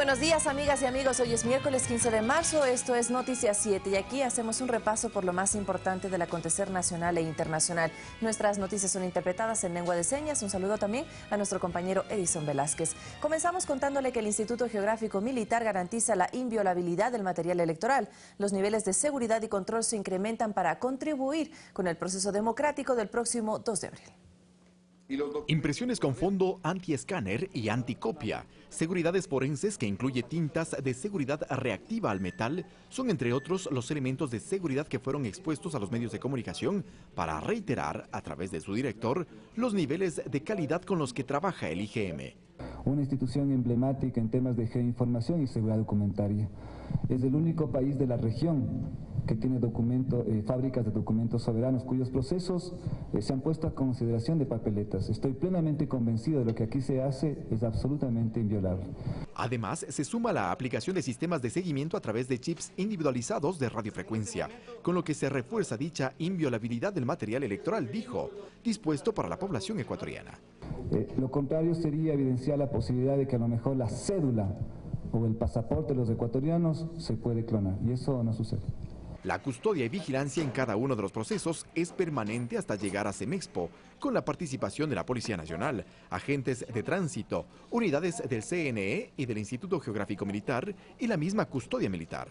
Buenos días, amigas y amigos. Hoy es miércoles 15 de marzo, esto es Noticias 7 y aquí hacemos un repaso por lo más importante del acontecer nacional e internacional. Nuestras noticias son interpretadas en lengua de señas. Un saludo también a nuestro compañero Edison Velázquez. Comenzamos contándole que el Instituto Geográfico Militar garantiza la inviolabilidad del material electoral. Los niveles de seguridad y control se incrementan para contribuir con el proceso democrático del próximo 2 de abril. Impresiones con fondo anti-escáner y anticopia, seguridades forenses que incluye tintas de seguridad reactiva al metal, son entre otros los elementos de seguridad que fueron expuestos a los medios de comunicación para reiterar, a través de su director, los niveles de calidad con los que trabaja el IGM. Una institución emblemática en temas de geoinformación y seguridad documentaria. Es el único país de la región que tiene fábricas de documentos soberanos cuyos procesos se han puesto a consideración de papeletas. Estoy plenamente convencido de lo que aquí se hace es absolutamente inviolable. Además, se suma la aplicación de sistemas de seguimiento a través de chips individualizados de radiofrecuencia, con lo que se refuerza dicha inviolabilidad del material electoral, dijo, dispuesto para la población ecuatoriana. Lo contrario sería evidenciar la posibilidad de que a lo mejor la cédula o el pasaporte de los ecuatorianos se puede clonar, y eso no sucede. La custodia y vigilancia en cada uno de los procesos es permanente hasta llegar a Semexpo, con la participación de la Policía Nacional, agentes de tránsito, unidades del CNE y del Instituto Geográfico Militar y la misma custodia militar.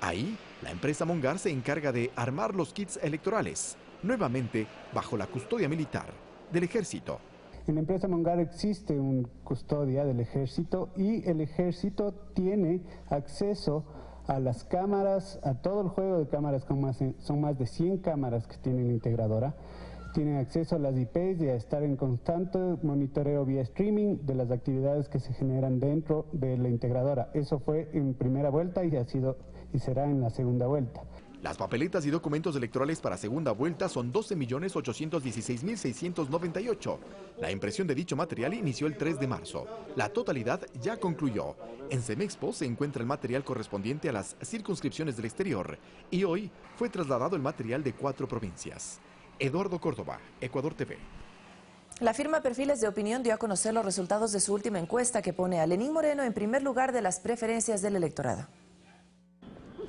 Ahí, la empresa Mongar se encarga de armar los kits electorales, nuevamente bajo la custodia militar del Ejército. En la empresa Mongar existe una custodia del Ejército y el Ejército tiene acceso a las cámaras, a todo el juego de cámaras, son más de 100 cámaras que tiene la integradora. Tienen acceso a las IPs y a estar en constante monitoreo vía streaming de las actividades que se generan dentro de la integradora. Eso fue en primera vuelta y será en la segunda vuelta. Las papeletas y documentos electorales para segunda vuelta son 12.816.698. La impresión de dicho material inició el 3 de marzo. La totalidad ya concluyó. En Semexpo se encuentra el material correspondiente a las circunscripciones del exterior y hoy fue trasladado el material de 4 provincias. Eduardo Córdoba, Ecuador TV. La firma Perfiles de Opinión dio a conocer los resultados de su última encuesta que pone a Lenín Moreno en primer lugar de las preferencias del electorado.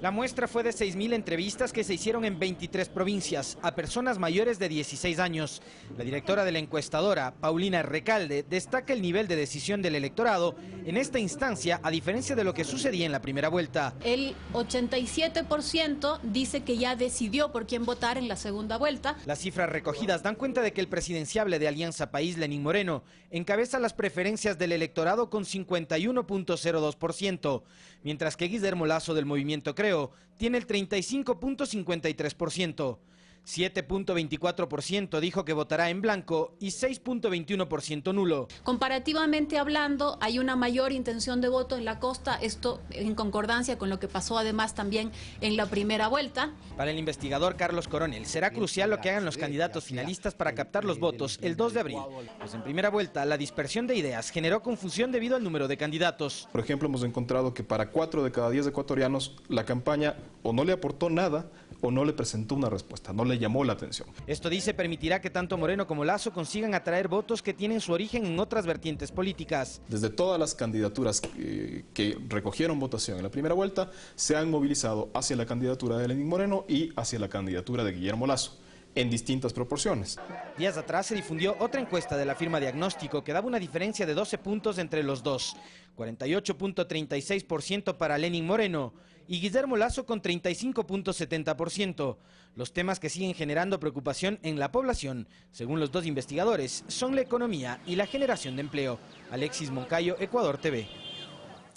La muestra fue de 6.000 entrevistas que se hicieron en 23 provincias a personas mayores de 16 años. La directora de la encuestadora, Paulina Recalde, destaca el nivel de decisión del electorado en esta instancia, a diferencia de lo que sucedía en la primera vuelta. El 87% dice que ya decidió por quién votar en la segunda vuelta. Las cifras recogidas dan cuenta de que el presidenciable de Alianza País, Lenín Moreno, encabeza las preferencias del electorado con 51.02%, mientras que Guillermo Lasso del Movimiento Creo tiene el 35.53%. 7.24% dijo que votará en blanco y 6.21% nulo. Comparativamente hablando, hay una mayor intención de voto en la costa, esto en concordancia con lo que pasó además también en la primera vuelta. Para el investigador Carlos Coronel, será crucial lo que hagan los candidatos finalistas para captar los votos el 2 de abril. Pues en primera vuelta, la dispersión de ideas generó confusión debido al número de candidatos. Por ejemplo, hemos encontrado que para 4 de cada 10 ecuatorianos, la campaña o no le aportó nada o no le presentó una respuesta, no le llamó la atención. Esto dice permitirá que tanto Moreno como Lasso consigan atraer votos que tienen su origen en otras vertientes políticas. Desde todas las candidaturas que recogieron votación en la primera vuelta, se han movilizado hacia la candidatura de Lenín Moreno y hacia la candidatura de Guillermo Lasso, en distintas proporciones. Días atrás se difundió otra encuesta de la firma Diagnóstico que daba una diferencia de 12 puntos entre los dos, 48.36% para Lenín Moreno y Guillermo Lasso con 35.70%. Los temas que siguen generando preocupación en la población, según los dos investigadores, son la economía y la generación de empleo. Alexis Moncayo, Ecuador TV.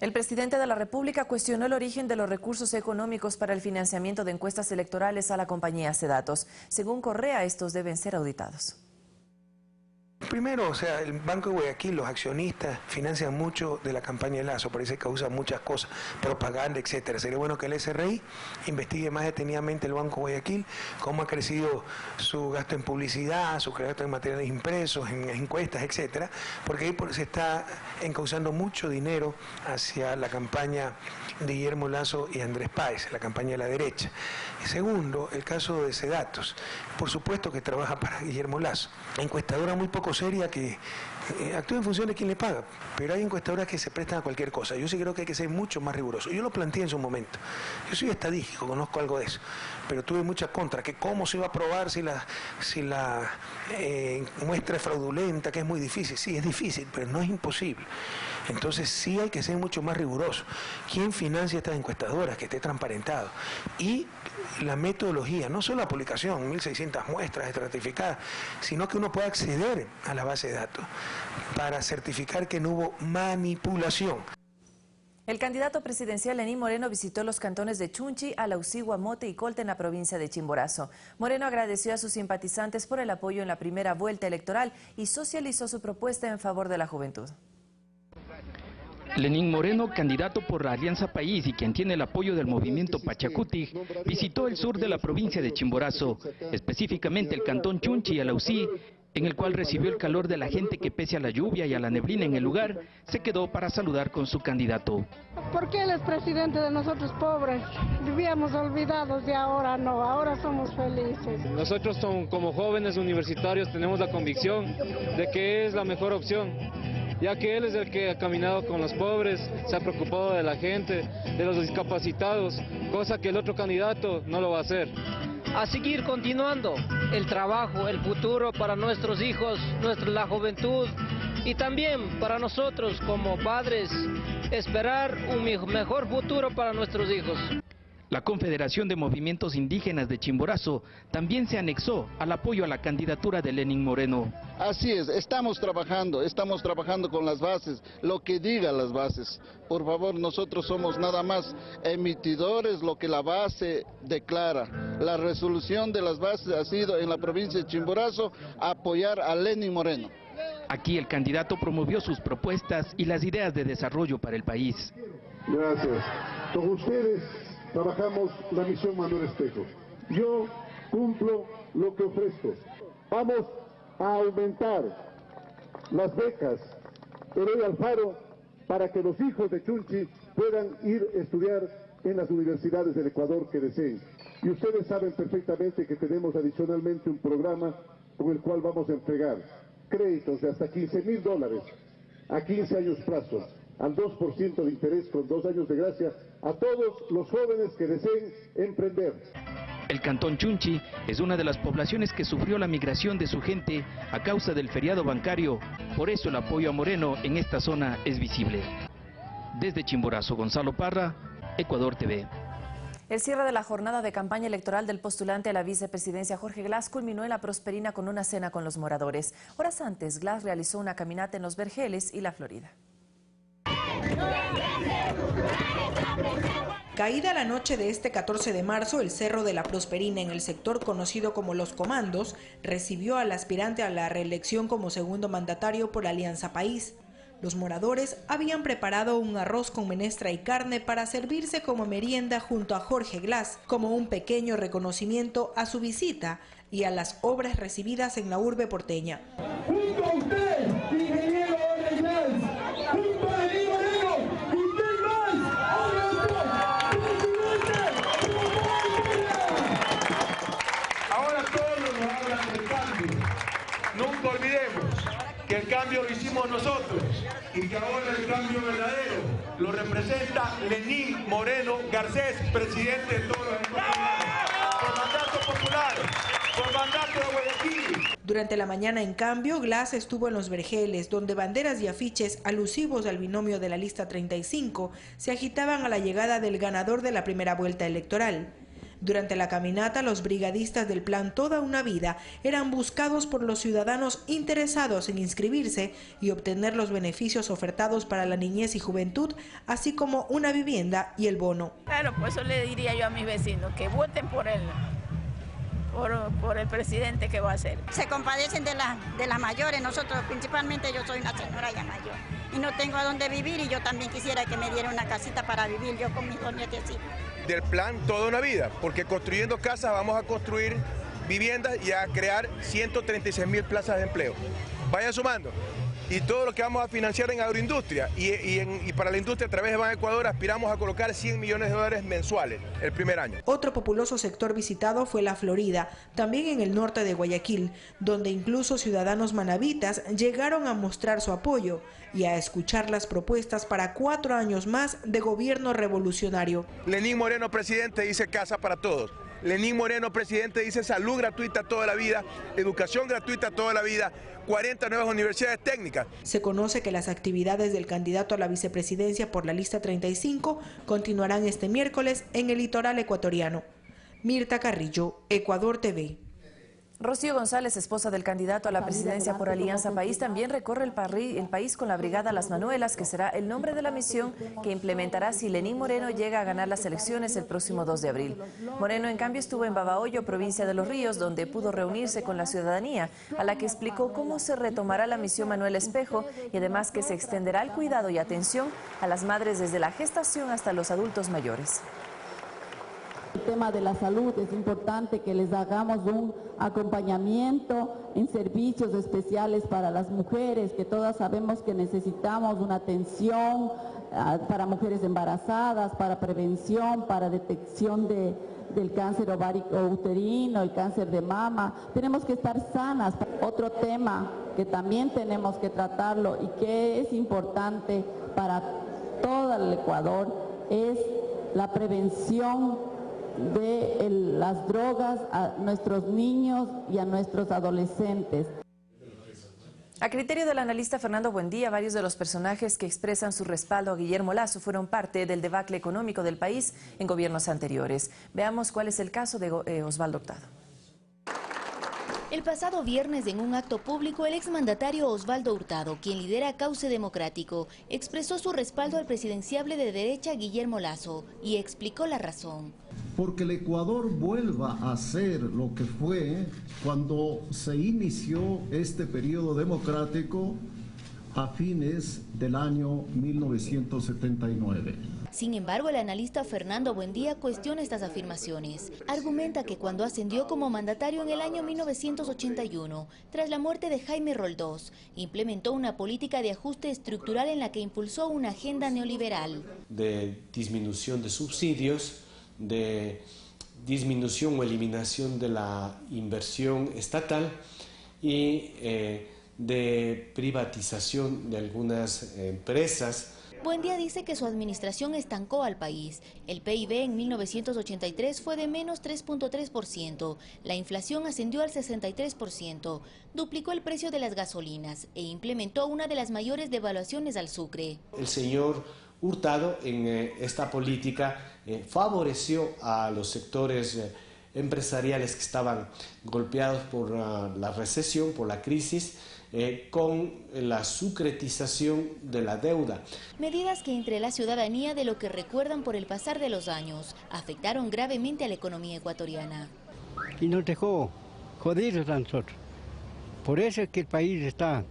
El presidente de la República cuestionó el origen de los recursos económicos para el financiamiento de encuestas electorales a la compañía Cedatos. Según Correa, estos deben ser auditados. Primero, el Banco de Guayaquil, los accionistas financian mucho de la campaña de Lasso, por eso se causa muchas cosas, propaganda, etcétera. Sería bueno que el SRI investigue más detenidamente el Banco de Guayaquil, cómo ha crecido su gasto en publicidad, su gasto en materiales impresos, en encuestas, etcétera, porque ahí se está encauzando mucho dinero hacia la campaña de Guillermo Lasso y Andrés Páez, la campaña de la derecha. Y segundo, el caso de Cedatos, por supuesto que trabaja para Guillermo Lasso, encuestadora muy poco seria que actúa en función de quién le paga, pero hay encuestadoras que se prestan a cualquier cosa. Yo sí creo que hay que ser mucho más riguroso. Yo lo planteé en su momento. Yo soy estadístico, conozco algo de eso, pero tuve mucha contra, que cómo se iba a probar si la muestra es fraudulenta, que es muy difícil. Sí, es difícil, pero no es imposible. Entonces sí hay que ser mucho más riguroso. ¿Quién financia estas encuestadoras? Que esté transparentado. Y la metodología, no solo la publicación, 1.600 muestras estratificadas, sino que uno pueda acceder a la base de datos para certificar que no hubo manipulación. El candidato presidencial Lenín Moreno visitó los cantones de Chunchi, Alausí, Guamote y Colta en la provincia de Chimborazo. Moreno agradeció a sus simpatizantes por el apoyo en la primera vuelta electoral y socializó su propuesta en favor de la juventud. Lenín Moreno, candidato por la Alianza País y quien tiene el apoyo del movimiento Pachacuti, visitó el sur de la provincia de Chimborazo, específicamente el cantón Chunchi y Alausí, en el cual recibió el calor de la gente que pese a la lluvia y a la neblina en el lugar, se quedó para saludar con su candidato. Porque él es presidente de nosotros pobres, vivíamos olvidados y ahora no, ahora somos felices. Nosotros como jóvenes universitarios tenemos la convicción de que es la mejor opción, ya que él es el que ha caminado con los pobres, se ha preocupado de la gente, de los discapacitados, cosa que el otro candidato no lo va a hacer. A seguir continuando el trabajo, el futuro para nuestros hijos, la juventud y también para nosotros como padres, esperar un mejor futuro para nuestros hijos. La Confederación de Movimientos Indígenas de Chimborazo también se anexó al apoyo a la candidatura de Lenín Moreno. Así es, estamos trabajando con las bases, lo que digan las bases. Por favor, nosotros somos nada más emitidores, lo que la base declara. La resolución de las bases ha sido en la provincia de Chimborazo apoyar a Lenín Moreno. Aquí el candidato promovió sus propuestas y las ideas de desarrollo para el país. Gracias. Con ustedes trabajamos la misión Manuel Espejo. Yo cumplo lo que ofrezco. Vamos a aumentar las becas Eloy Alfaro para que los hijos de Chunchi puedan ir a estudiar en las universidades del Ecuador que deseen. Y ustedes saben perfectamente que tenemos adicionalmente un programa con el cual vamos a entregar créditos de hasta $15,000 a 15 años plazo, al 2% de interés con 2 años de gracia a todos los jóvenes que deseen emprender. El cantón Chunchi es una de las poblaciones que sufrió la migración de su gente a causa del feriado bancario, por eso el apoyo a Moreno en esta zona es visible. Desde Chimborazo, Gonzalo Parra, Ecuador TV. El cierre de la jornada de campaña electoral del postulante a la vicepresidencia Jorge Glass culminó en La Prosperina con una cena con los moradores. Horas antes, Glass realizó una caminata en Los Vergeles y La Florida. Caída la noche de este 14 de marzo, el Cerro de La Prosperina, en el sector conocido como Los Comandos, recibió al aspirante a la reelección como segundo mandatario por Alianza País. Los moradores habían preparado un arroz con menestra y carne para servirse como merienda junto a Jorge Glass, como un pequeño reconocimiento a su visita y a las obras recibidas en la urbe porteña. Junto a usted, ingeniero Jorge Glass, junto a Lenín Moreno, usted más, ahora todos nos hablan del cambio. Nunca olvidemos que el cambio lo hicimos nosotros y que ahora el cambio verdadero lo representa Lenín Moreno Garcés, presidente de todos los ecuatorianos, por mandato popular, por mandato de Guayaquil. Durante la mañana, en cambio, Glass estuvo en Los Vergeles, donde banderas y afiches alusivos al binomio de la lista 35 se agitaban a la llegada del ganador de la primera vuelta electoral. Durante la caminata, los brigadistas del plan Toda una Vida eran buscados por los ciudadanos interesados en inscribirse y obtener los beneficios ofertados para la niñez y juventud, así como una vivienda y el bono. Claro, pues eso le diría yo a mis vecinos, que voten por él, por el presidente que va a ser. Se compadecen de las mayores, nosotros principalmente, yo soy una señora ya mayor y no tengo a dónde vivir, y yo también quisiera que me diera una casita para vivir yo con mis dos nietecitos. Del plan Toda una Vida, porque construyendo casas vamos a construir viviendas y a crear 136.000 plazas de empleo. Vaya sumando. Y todo lo que vamos a financiar en agroindustria y para la industria a través de Ban Ecuador aspiramos a colocar $100 millones mensuales el primer año. Otro populoso sector visitado fue la Florida, también en el norte de Guayaquil, donde incluso ciudadanos manavitas llegaron a mostrar su apoyo y a escuchar las propuestas para 4 años más de gobierno revolucionario. Lenín Moreno, presidente, dice casa para todos. Lenín Moreno, presidente, dice salud gratuita toda la vida, educación gratuita toda la vida, 40 nuevas universidades técnicas. Se conoce que las actividades del candidato a la vicepresidencia por la lista 35 continuarán este miércoles en el litoral ecuatoriano. Mirta Carrillo, Ecuador TV. Rocío González, esposa del candidato a la presidencia por Alianza País, también recorre el país con la Brigada Las Manuelas, que será el nombre de la misión que implementará si Lenín Moreno llega a ganar las elecciones el próximo 2 de abril. Moreno, en cambio, estuvo en Babahoyo, provincia de Los Ríos, donde pudo reunirse con la ciudadanía, a la que explicó cómo se retomará la misión Manuel Espejo y además que se extenderá el cuidado y atención a las madres desde la gestación hasta los adultos mayores. El tema de la salud es importante que les hagamos un acompañamiento en servicios especiales para las mujeres, que todas sabemos que necesitamos una atención para mujeres embarazadas, para prevención, para detección del cáncer ovárico uterino, el cáncer de mama. Tenemos que estar sanas. Otro tema que también tenemos que tratarlo y que es importante para todo el Ecuador es la prevención de las drogas a nuestros niños y a nuestros adolescentes. A criterio del analista Fernando Buendía, varios de los personajes que expresan su respaldo a Guillermo Lasso fueron parte del debacle económico del país en gobiernos anteriores. Veamos cuál es el caso de Osvaldo Hurtado. El pasado viernes, en un acto público, el exmandatario Osvaldo Hurtado, quien lidera Cauce Democrático, expresó su respaldo al presidenciable de derecha Guillermo Lasso y explicó la razón. Porque el Ecuador vuelva a ser lo que fue cuando se inició este periodo democrático a fines del año 1979. Sin embargo, el analista Fernando Buendía cuestiona estas afirmaciones. Argumenta que cuando ascendió como mandatario en el año 1981, tras la muerte de Jaime Roldós, implementó una política de ajuste estructural en la que impulsó una agenda neoliberal. De disminución de subsidios, de disminución o eliminación de la inversión estatal y de privatización de algunas empresas. Buendía dice que su administración estancó al país. El PIB en 1983 fue de menos 3.3%, la inflación ascendió al 63%, duplicó el precio de las gasolinas e implementó una de las mayores devaluaciones al sucre. El señor Hurtado en esta política favoreció a los sectores empresariales que estaban golpeados por la recesión, por la crisis, con la sucretización de la deuda. Medidas que entre la ciudadanía, de lo que recuerdan por el pasar de los años, afectaron gravemente a la economía ecuatoriana. Y nos dejó jodidos a nosotros. Por eso es que el país está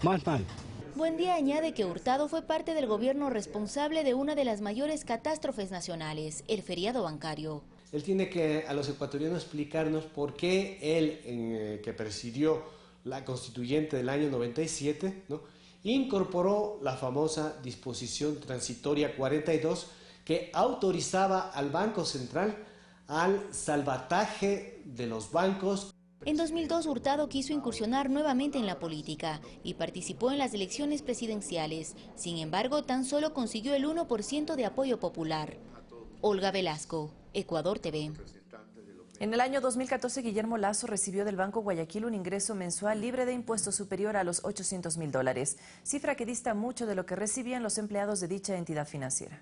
más mal. Buendía añade que Hurtado fue parte del gobierno responsable de una de las mayores catástrofes nacionales, el feriado bancario. Él tiene que a los ecuatorianos explicarnos por qué él, que presidió la constituyente del año 97, ¿no?, incorporó la famosa disposición transitoria 42 que autorizaba al Banco Central al salvataje de los bancos. En 2002, Hurtado quiso incursionar nuevamente en la política y participó en las elecciones presidenciales. Sin embargo, tan solo consiguió el 1% de apoyo popular. Olga Velasco, Ecuador TV. En el año 2014, Guillermo Lasso recibió del Banco Guayaquil un ingreso mensual libre de impuestos superior a los $800.000, cifra que dista mucho de lo que recibían los empleados de dicha entidad financiera.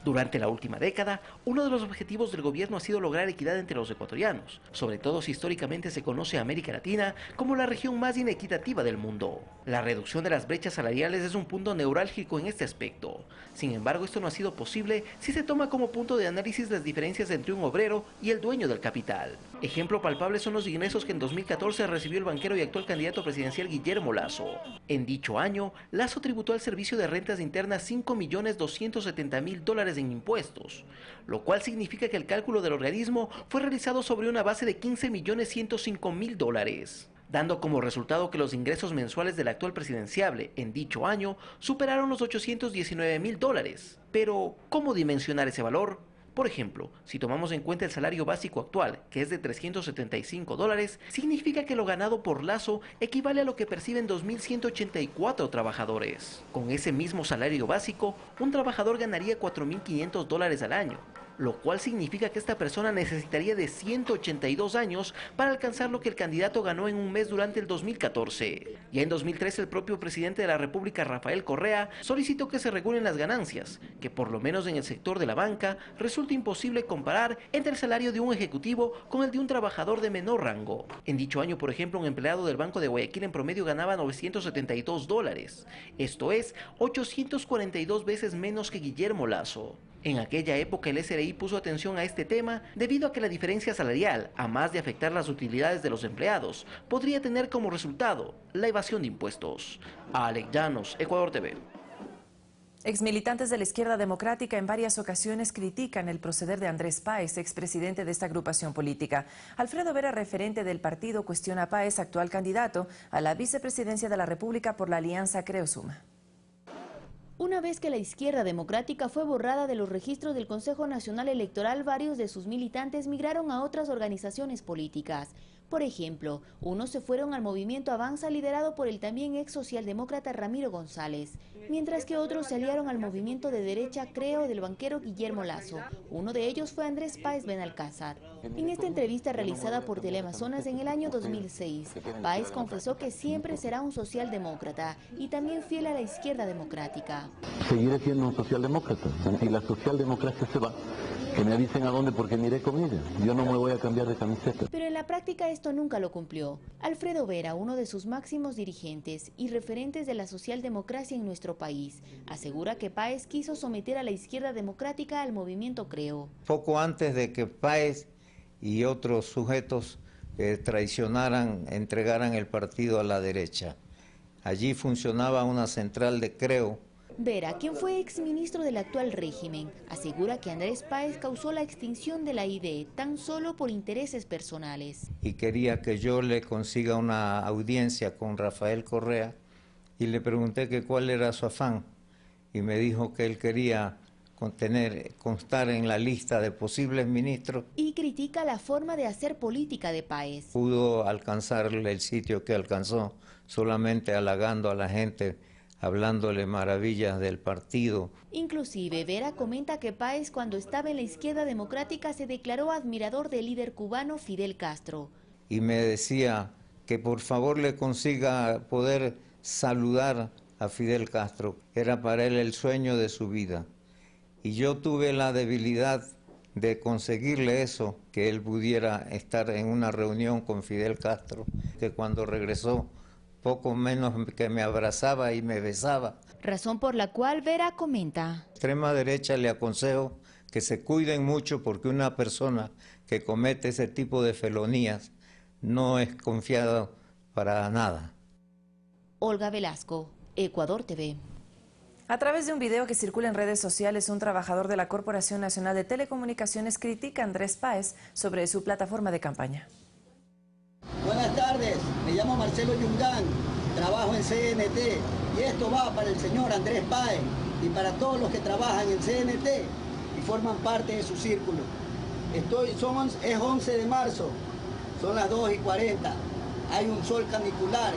Durante la última década, uno de los objetivos del gobierno ha sido lograr equidad entre los ecuatorianos, sobre todo si históricamente se conoce a América Latina como la región más inequitativa del mundo. La reducción de las brechas salariales es un punto neurálgico en este aspecto. Sin embargo, esto no ha sido posible si se toma como punto de análisis las diferencias entre un obrero y el dueño del capital. Ejemplo palpable son los ingresos que en 2014 recibió el banquero y actual candidato presidencial Guillermo Lasso. En dicho año, Lasso tributó al Servicio de Rentas Internas $5.270.000 dólares en impuestos, lo cual significa que el cálculo del organismo fue realizado sobre una base de 15.105.000 dólares, dando como resultado que los ingresos mensuales del actual presidenciable en dicho año superaron los 819.000 dólares. Pero, ¿cómo dimensionar ese valor? Por ejemplo, si tomamos en cuenta el salario básico actual, que es de 375 dólares, significa que lo ganado por Lasso equivale a lo que perciben 2.184 trabajadores. Con ese mismo salario básico, un trabajador ganaría 4.500 dólares al año, lo cual significa que esta persona necesitaría de 182 años para alcanzar lo que el candidato ganó en un mes durante el 2014. Ya en 2013 el propio presidente de la República, Rafael Correa, solicitó que se regulen las ganancias, que por lo menos en el sector de la banca resulta imposible comparar entre el salario de un ejecutivo con el de un trabajador de menor rango. En dicho año, por ejemplo, un empleado del Banco de Guayaquil en promedio ganaba 972 dólares, esto es 842 veces menos que Guillermo Lasso. En aquella época el SRI puso atención a este tema debido a que la diferencia salarial, a más de afectar las utilidades de los empleados, podría tener como resultado la evasión de impuestos. Alex Llanos, Ecuador TV. Exmilitantes de la izquierda democrática en varias ocasiones critican el proceder de Andrés Páez, expresidente de esta agrupación política. Alfredo Vera, referente del partido, cuestiona a Páez, actual candidato a la vicepresidencia de la República por la alianza Creo Suma. Una vez que la izquierda democrática fue borrada de los registros del Consejo Nacional Electoral, varios de sus militantes migraron a otras organizaciones políticas. Por ejemplo, unos se fueron al movimiento Avanza, liderado por el también ex socialdemócrata Ramiro González, mientras que otros se aliaron al movimiento de derecha Creo del banquero Guillermo Lasso. Uno de ellos fue Andrés Páez Benalcázar. En esta entrevista realizada por Teleamazonas en el año 2006, Páez confesó que siempre será un socialdemócrata y también fiel a la izquierda democrática. Seguiré siendo un socialdemócrata. Si la socialdemocracia se va, que me avisen a dónde, porque me iré con ella. Yo no me voy a cambiar de camiseta. Pero en la práctica esto nunca lo cumplió. Alfredo Vera, uno de sus máximos dirigentes y referentes de la socialdemocracia en nuestro país, asegura que Páez quiso someter a la izquierda democrática al movimiento Creo. Poco antes de que Páez y otros sujetos traicionaran, entregaran el partido a la derecha. Allí funcionaba una central de Creo. Vera, quien fue exministro del actual régimen, asegura que Andrés Páez causó la extinción de la ID tan solo por intereses personales. Y quería que yo le consiga una audiencia con Rafael Correa y le pregunté que cuál era su afán y me dijo que él quería constar en la lista de posibles ministros. Y critica la forma de hacer política de Páez. Pudo alcanzar el sitio que alcanzó solamente halagando a la gente, hablándole maravillas del partido. Inclusive, Vera comenta que Páez, cuando estaba en la izquierda democrática, se declaró admirador del líder cubano Fidel Castro. Y me decía que por favor le consiga poder saludar a Fidel Castro. Era para él el sueño de su vida. Y yo tuve la debilidad de conseguirle eso, que él pudiera estar en una reunión con Fidel Castro, que cuando regresó, poco menos que me abrazaba y me besaba. Razón por la cual Vera comenta: extrema derecha le aconsejo que se cuiden mucho, porque una persona que comete ese tipo de felonías no es confiada para nada. Olga Velasco, Ecuador TV. A través de un video que circula en redes sociales, un trabajador de la Corporación Nacional de Telecomunicaciones critica a Andrés Páez sobre su plataforma de campaña. Buenas tardes, me llamo Marcelo Yungán, trabajo en CNT y esto va para el señor Andrés Páez y para todos los que trabajan en CNT y forman parte de su círculo. Es 11 de marzo, son las 2:40, hay un sol canicular,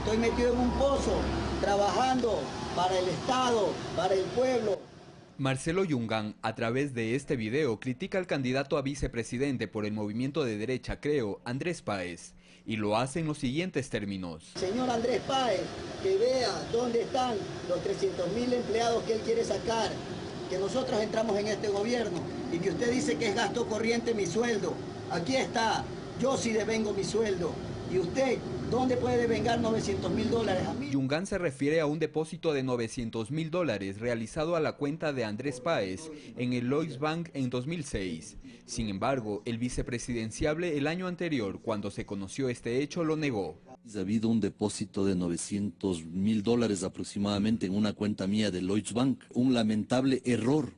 estoy metido en un pozo, trabajando para el Estado, para el pueblo. Marcelo Yungán, a través de este video, critica al candidato a vicepresidente por el movimiento de derecha Creo, Andrés Páez, y lo hace en los siguientes términos. Señor Andrés Páez, que vea dónde están los 300.000 empleados que él quiere sacar, que nosotros entramos en este gobierno y que usted dice que es gasto corriente mi sueldo. Aquí está, yo sí devengo mi sueldo. ¿Y usted dónde puede devengar 900.000 dólares a mí? Yungán se refiere a un depósito de 900.000 dólares realizado a la cuenta de Andrés Páez en el Lloyds Bank en 2006. Sin embargo, el vicepresidenciable el año anterior, cuando se conoció este hecho, lo negó. Ha habido un depósito de 900.000 dólares aproximadamente en una cuenta mía de Lloyds Bank. Un lamentable error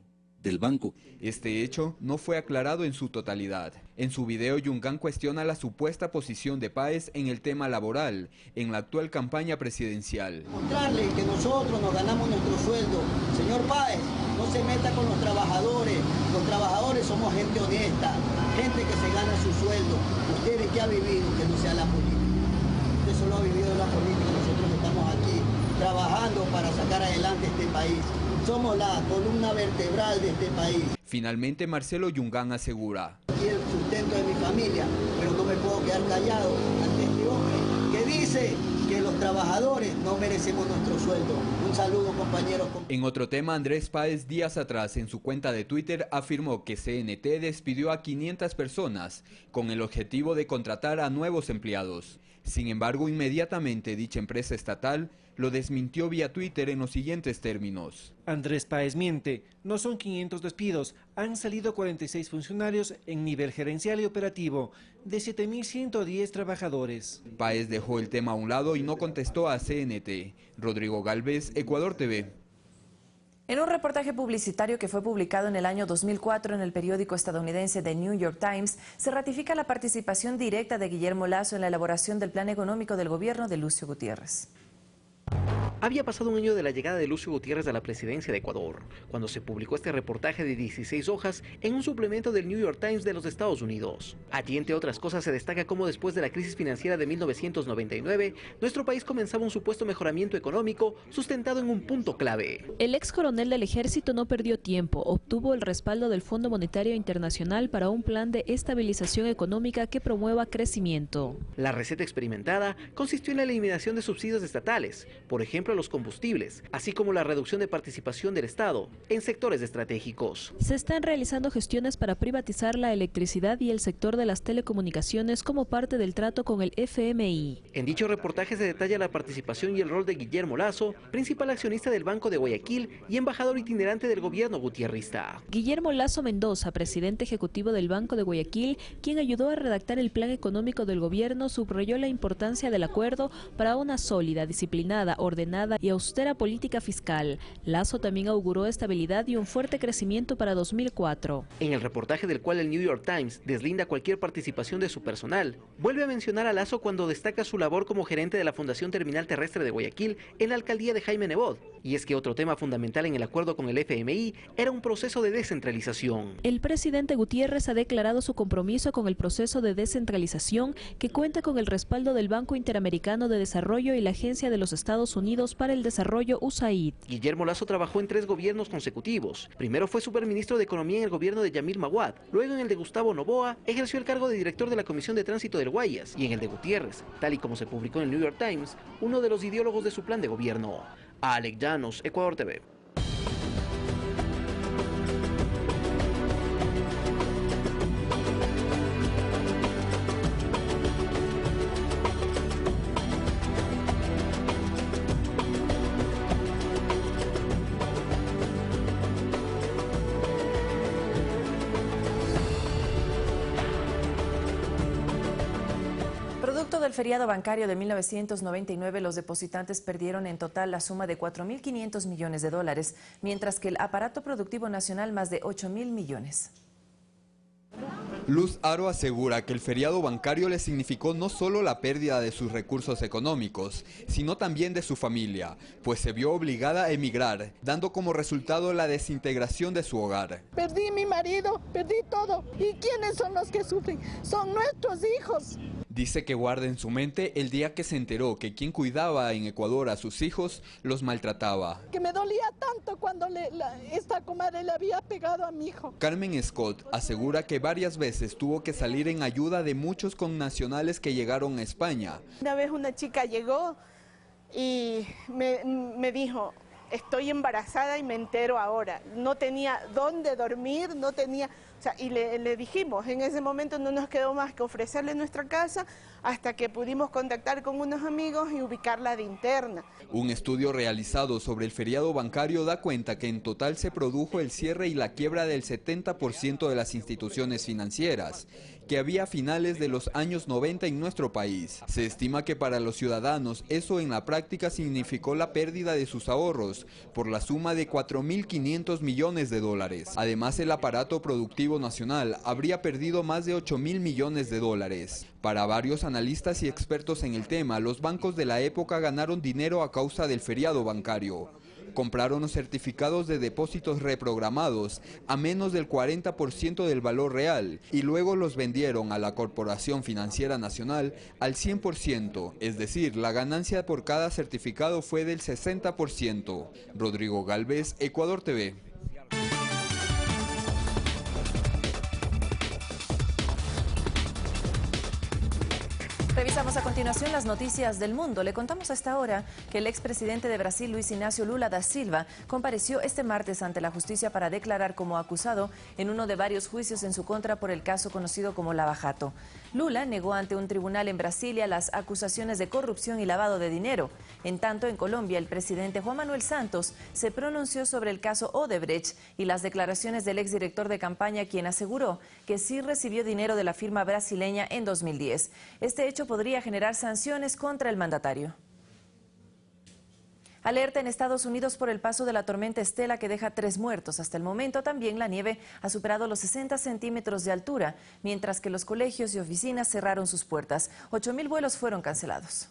del banco. Este hecho no fue aclarado en su totalidad. En su video, Yungán cuestiona la supuesta posición de Páez en el tema laboral en la actual campaña presidencial. Mostrarle que nosotros nos ganamos nuestro sueldo. Señor Páez, no se meta con los trabajadores. Los trabajadores somos gente honesta, gente que se gana su sueldo. ¿Usted de qué ha vivido que no sea la política? Usted solo ha vivido la política. Nosotros estamos aquí trabajando para sacar adelante este país. Somos la columna vertebral de este país. Finalmente, Marcelo Yungán asegura: Aquí el sustento de mi familia, pero no me puedo quedar callado ante este hombre que dice que los trabajadores no merecemos nuestro sueldo. Un saludo, compañeros. En otro tema, Andrés Páez días atrás en su cuenta de Twitter afirmó que CNT despidió a 500 personas con el objetivo de contratar a nuevos empleados. Sin embargo, inmediatamente dicha empresa estatal lo desmintió vía Twitter en los siguientes términos. Andrés Páez miente, no son 500 despidos, han salido 46 funcionarios en nivel gerencial y operativo, de 7.110 trabajadores. Páez dejó el tema a un lado y no contestó a CNT. Rodrigo Galvez, Ecuador TV. En un reportaje publicitario que fue publicado en el año 2004 en el periódico estadounidense The New York Times, se ratifica la participación directa de Guillermo Lasso en la elaboración del plan económico del gobierno de Lucio Gutiérrez. Había pasado un año de la llegada de Lucio Gutiérrez a la presidencia de Ecuador, cuando se publicó este reportaje de 16 hojas en un suplemento del New York Times de los Estados Unidos. Allí, entre otras cosas, se destaca cómo después de la crisis financiera de 1999, nuestro país comenzaba un supuesto mejoramiento económico sustentado en un punto clave. El ex coronel del ejército no perdió tiempo, obtuvo el respaldo del Fondo Monetario Internacional para un plan de estabilización económica que promueva crecimiento. La receta experimentada consistió en la eliminación de subsidios estatales, por ejemplo los combustibles, así como la reducción de participación del Estado en sectores estratégicos. Se están realizando gestiones para privatizar la electricidad y el sector de las telecomunicaciones como parte del trato con el FMI. En dicho reportaje se detalla la participación y el rol de Guillermo Lasso, principal accionista del Banco de Guayaquil y embajador itinerante del gobierno gutierrista. Guillermo Lasso Mendoza, presidente ejecutivo del Banco de Guayaquil, quien ayudó a redactar el plan económico del gobierno, subrayó la importancia del acuerdo para una sólida, disciplinada, ordenada y austera política fiscal. Lasso también auguró estabilidad y un fuerte crecimiento para 2004. En el reportaje del cual el New York Times deslinda cualquier participación de su personal, vuelve a mencionar a Lasso cuando destaca su labor como gerente de la Fundación Terminal Terrestre de Guayaquil en la alcaldía de Jaime Nebot. Y es que otro tema fundamental en el acuerdo con el FMI era un proceso de descentralización. El presidente Gutiérrez ha declarado su compromiso con el proceso de descentralización, que cuenta con el respaldo del Banco Interamericano de Desarrollo y la Agencia de los Estados Unidos para el Desarrollo USAID. Guillermo Lasso trabajó en 3 gobiernos consecutivos. Primero fue superministro de Economía en el gobierno de Yamil Maguad, luego en el de Gustavo Noboa ejerció el cargo de director de la Comisión de Tránsito del Guayas, y en el de Gutiérrez, tal y como se publicó en el New York Times, uno de los ideólogos de su plan de gobierno. Alex Llanos, Ecuador TV. Producto del feriado bancario de 1999, los depositantes perdieron en total la suma de 4.500 millones de dólares, mientras que el aparato productivo nacional más de 8.000 millones. Luz Aro asegura que el feriado bancario le significó no solo la pérdida de sus recursos económicos, sino también de su familia, pues se vio obligada a emigrar, dando como resultado la desintegración de su hogar. Perdí mi marido, perdí todo. ¿Y quiénes son los que sufren? Son nuestros hijos. Dice que guarda en su mente el día que se enteró que quien cuidaba en Ecuador a sus hijos los maltrataba. Que me dolía tanto cuando esta comadre le había pegado a mi hijo. Carmen Scott asegura que varias veces tuvo que salir en ayuda de muchos connacionales que llegaron a España. Una vez una chica llegó y me dijo: estoy embarazada y me entero ahora. No tenía dónde dormir, no tenía... O sea, y le dijimos, en ese momento no nos quedó más que ofrecerle nuestra casa hasta que pudimos contactar con unos amigos y ubicarla de interna. Un estudio realizado sobre el feriado bancario da cuenta que en total se produjo el cierre y la quiebra del 70% de las instituciones financieras, que había a finales de los años 90 en nuestro país. Se estima que para los ciudadanos eso en la práctica significó la pérdida de sus ahorros por la suma de 4.500 millones de dólares. Además, el aparato productivo nacional habría perdido más de 8.000 millones de dólares. Para varios analistas y expertos en el tema, los bancos de la época ganaron dinero a causa del feriado bancario. Compraron certificados de depósitos reprogramados a menos del 40% del valor real y luego los vendieron a la Corporación Financiera Nacional al 100%, es decir, la ganancia por cada certificado fue del 60%. Rodrigo Galvez, Ecuador TV. Revisamos a continuación las noticias del mundo. Le contamos a esta hora que el expresidente de Brasil, Luis Inácio Lula da Silva, compareció este martes ante la justicia para declarar como acusado en uno de varios juicios en su contra por el caso conocido como Lava Jato. Lula negó ante un tribunal en Brasilia las acusaciones de corrupción y lavado de dinero. En tanto, en Colombia, el presidente Juan Manuel Santos se pronunció sobre el caso Odebrecht y las declaraciones del exdirector de campaña, quien aseguró que sí recibió dinero de la firma brasileña en 2010. Este hecho podría generar sanciones contra el mandatario. Alerta en Estados Unidos por el paso de la tormenta Estela, que deja 3 muertos. Hasta el momento también la nieve ha superado los 60 centímetros de altura, mientras que los colegios y oficinas cerraron sus puertas. 8.000 vuelos fueron cancelados.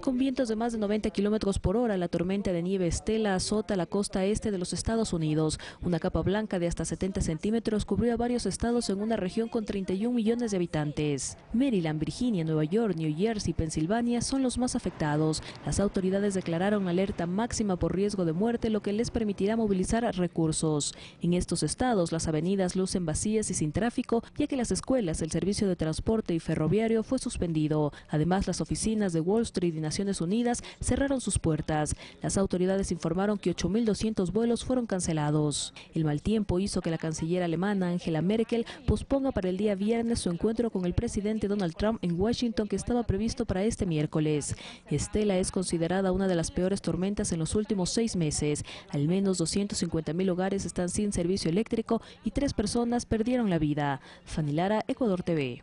Con vientos de más de 90 kilómetros por hora, la tormenta de nieve Estela azota la costa este de los Estados Unidos. Una capa blanca de hasta 70 centímetros cubrió a varios estados en una región con 31 millones de habitantes. Maryland, Virginia, Nueva York, New Jersey y Pensilvania son los más afectados. Las autoridades declararon alerta máxima por riesgo de muerte, lo que les permitirá movilizar recursos. En estos estados, las avenidas lucen vacías y sin tráfico, ya que las escuelas, el servicio de transporte y ferroviario fue suspendido. Además, las oficinas de Wall Street y Naciones Unidas cerraron sus puertas. Las autoridades informaron que 8.200 vuelos fueron cancelados. El mal tiempo hizo que la canciller alemana Angela Merkel posponga para el día viernes su encuentro con el presidente Donald Trump en Washington, que estaba previsto para este miércoles. Estela es considerada una de las peores tormentas en los últimos 6 meses. Al menos 250.000 hogares están sin servicio eléctrico y 3 personas perdieron la vida. Fanny Lara, Ecuador TV.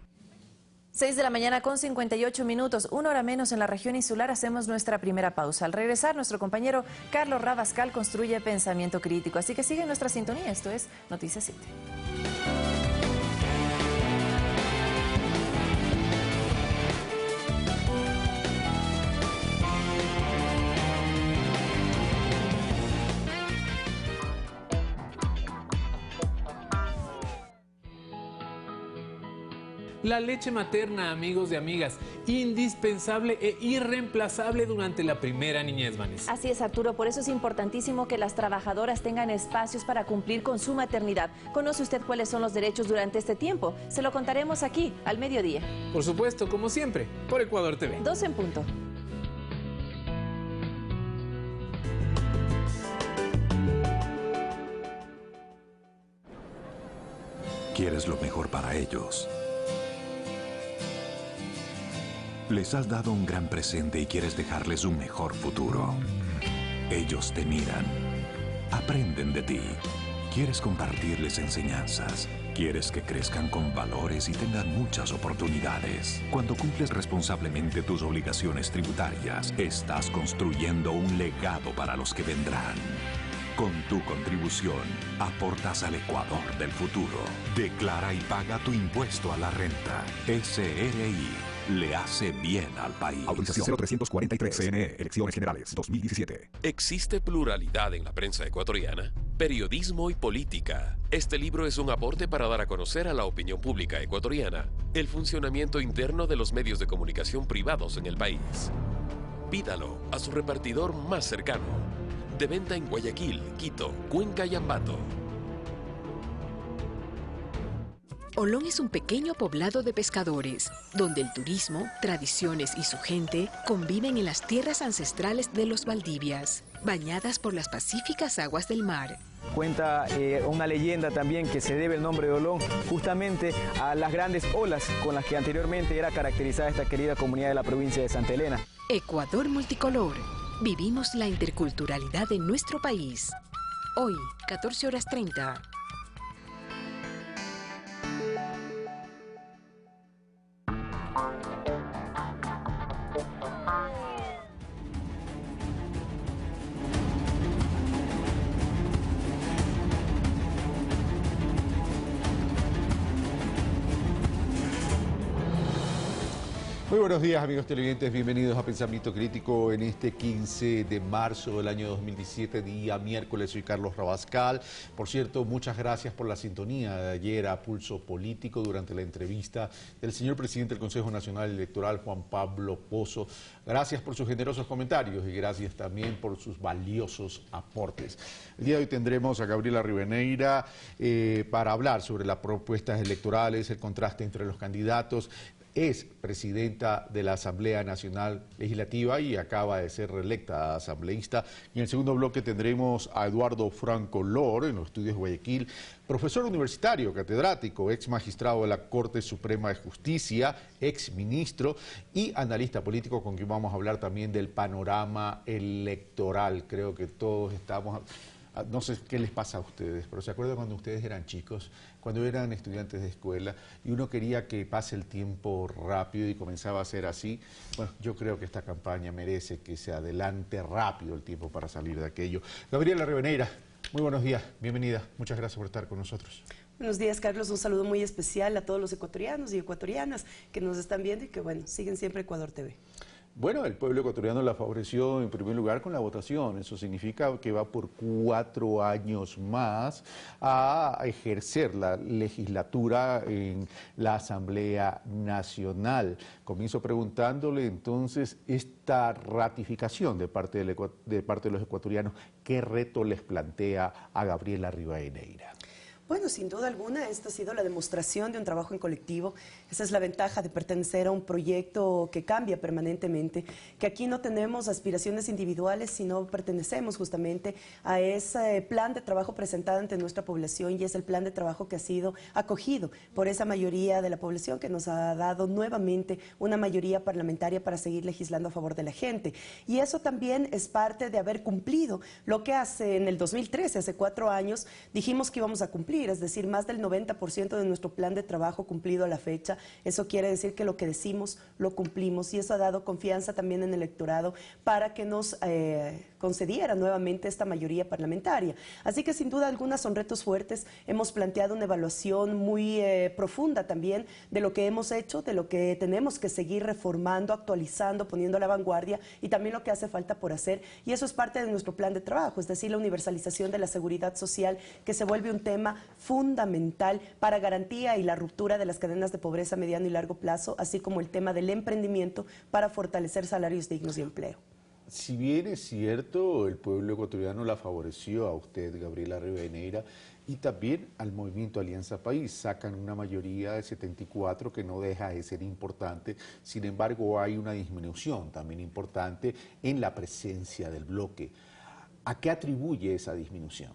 6 de la mañana con 58 minutos, 1 hora menos en la región insular. Hacemos nuestra primera pausa. Al regresar, nuestro compañero Carlos Rabascal construye pensamiento crítico. Así que sigue nuestra sintonía. Esto es Noticias 7. La leche materna, amigos y amigas, indispensable e irreemplazable durante la primera niñez, Vanessa. Así es, Arturo, por eso es importantísimo que las trabajadoras tengan espacios para cumplir con su maternidad. ¿Conoce usted cuáles son los derechos durante este tiempo? Se lo contaremos aquí, al mediodía. Por supuesto, como siempre, por Ecuador TV. 2 en punto. Quieres lo mejor para ellos. Les has dado un gran presente y quieres dejarles un mejor futuro. Ellos te miran, aprenden de ti. Quieres compartirles enseñanzas. Quieres que crezcan con valores y tengan muchas oportunidades. Cuando cumples responsablemente tus obligaciones tributarias, estás construyendo un legado para los que vendrán. Con tu contribución, aportas al Ecuador del futuro. Declara y paga tu impuesto a la renta. SRI. Le hace bien al país. Autorización 0343, CNE, Elecciones Generales 2017. ¿Existe pluralidad en la prensa ecuatoriana? Periodismo y política. Este libro es un aporte para dar a conocer a la opinión pública ecuatoriana el funcionamiento interno de los medios de comunicación privados en el país. Pídalo a su repartidor más cercano. De venta en Guayaquil, Quito, Cuenca y Ambato. Olón es un pequeño poblado de pescadores, donde el turismo, tradiciones y su gente conviven en las tierras ancestrales de los Valdivias, bañadas por las pacíficas aguas del mar. Cuenta una leyenda también que se debe el nombre de Olón justamente a las grandes olas con las que anteriormente era caracterizada esta querida comunidad de la provincia de Santa Elena. Ecuador multicolor. Vivimos la interculturalidad de nuestro país. Hoy, 14:30. buenos días, amigos televidentes, bienvenidos a Pensamiento Crítico en este 15 de marzo del año 2017, día miércoles. Soy Carlos Rabascal. Por cierto, muchas gracias por la sintonía de ayer a Pulso Político durante la entrevista del señor presidente del Consejo Nacional Electoral, Juan Pablo Pozo. Gracias por sus generosos comentarios y gracias también por sus valiosos aportes. El día de hoy tendremos a Gabriela Rivadeneira para hablar sobre las propuestas electorales, el contraste entre los candidatos. Es presidenta de la Asamblea Nacional Legislativa y acaba de ser reelecta asambleísta. Y en el segundo bloque tendremos a Eduardo Franco Lor, en los estudios de Guayaquil, profesor universitario, catedrático, ex magistrado de la Corte Suprema de Justicia, ex ministro y analista político, con quien vamos a hablar también del panorama electoral. Creo que todos estamos... No sé qué les pasa a ustedes, pero ¿se acuerdan cuando ustedes eran chicos, cuando eran estudiantes de escuela y uno quería que pase el tiempo rápido y comenzaba a ser así? Bueno, yo creo que esta campaña merece que se adelante rápido el tiempo para salir de aquello. Gabriela Rivadeneira, muy buenos días, bienvenida, muchas gracias por estar con nosotros. Buenos días, Carlos, un saludo muy especial a todos los ecuatorianos y ecuatorianas que nos están viendo y que, bueno, siguen siempre Ecuador TV. Bueno, el pueblo ecuatoriano la favoreció en primer lugar con la votación. Eso significa que va por 4 años más a ejercer la legislatura en la Asamblea Nacional. Comienzo preguntándole entonces esta ratificación de parte de los ecuatorianos, ¿qué reto les plantea a Gabriela Rivadeneira? Bueno, sin duda alguna, esta ha sido la demostración de un trabajo en colectivo. Esa es la ventaja de pertenecer a un proyecto que cambia permanentemente, que aquí no tenemos aspiraciones individuales, sino pertenecemos justamente a ese plan de trabajo presentado ante nuestra población y es el plan de trabajo que ha sido acogido por esa mayoría de la población que nos ha dado nuevamente una mayoría parlamentaria para seguir legislando a favor de la gente. Y eso también es parte de haber cumplido lo que en el 2013, hace 4 años, dijimos que íbamos a cumplir. Es decir, más del 90% de nuestro plan de trabajo cumplido a la fecha. Eso quiere decir que lo que decimos lo cumplimos y eso ha dado confianza también en el electorado para que nos concediera nuevamente esta mayoría parlamentaria. Así que sin duda alguna son retos fuertes. Hemos planteado una evaluación muy profunda también de lo que hemos hecho, de lo que tenemos que seguir reformando, actualizando, poniendo a la vanguardia y también lo que hace falta por hacer. Y eso es parte de nuestro plan de trabajo, es decir, la universalización de la seguridad social, que se vuelve un tema fundamental para garantía y la ruptura de las cadenas de pobreza a mediano y largo plazo, así como el tema del emprendimiento para fortalecer salarios dignos y empleo. Si bien es cierto, el pueblo ecuatoriano la favoreció a usted, Gabriela Rivadeneira, y también al movimiento Alianza País. Sacan una mayoría de 74 que no deja de ser importante. Sin embargo, hay una disminución también importante en la presencia del bloque. ¿A qué atribuye esa disminución?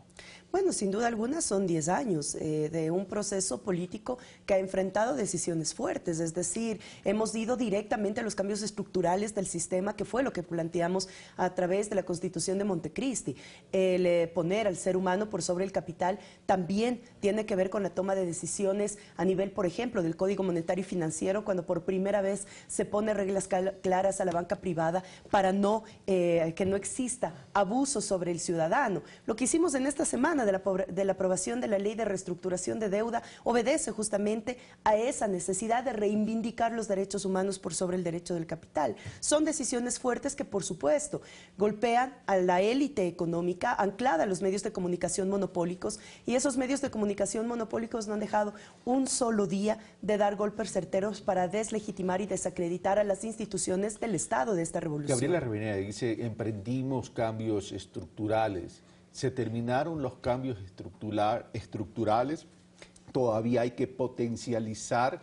Bueno, sin duda alguna son 10 años de un proceso político que ha enfrentado decisiones fuertes, es decir, hemos ido directamente a los cambios estructurales del sistema, que fue lo que planteamos a través de la Constitución de Montecristi. El poner al ser humano por sobre el capital también tiene que ver con la toma de decisiones a nivel, por ejemplo, del Código Monetario y Financiero, cuando por primera vez se pone reglas claras a la banca privada para que no exista abuso sobre el ciudadano. Lo que hicimos en esta semana de la aprobación de la Ley de Reestructuración de Deuda obedece justamente a esa necesidad de reivindicar los derechos humanos por sobre el derecho del capital. Son decisiones fuertes que, por supuesto, golpean a la élite económica anclada a los medios de comunicación monopólicos, y esos medios de comunicación monopólicos no han dejado un solo día de dar golpes certeros para deslegitimar y desacreditar a las instituciones del Estado de esta revolución. Gabriela Rivadeneira dice, emprendimos cambios estructurales. Se terminaron los cambios estructurales, todavía hay que potencializar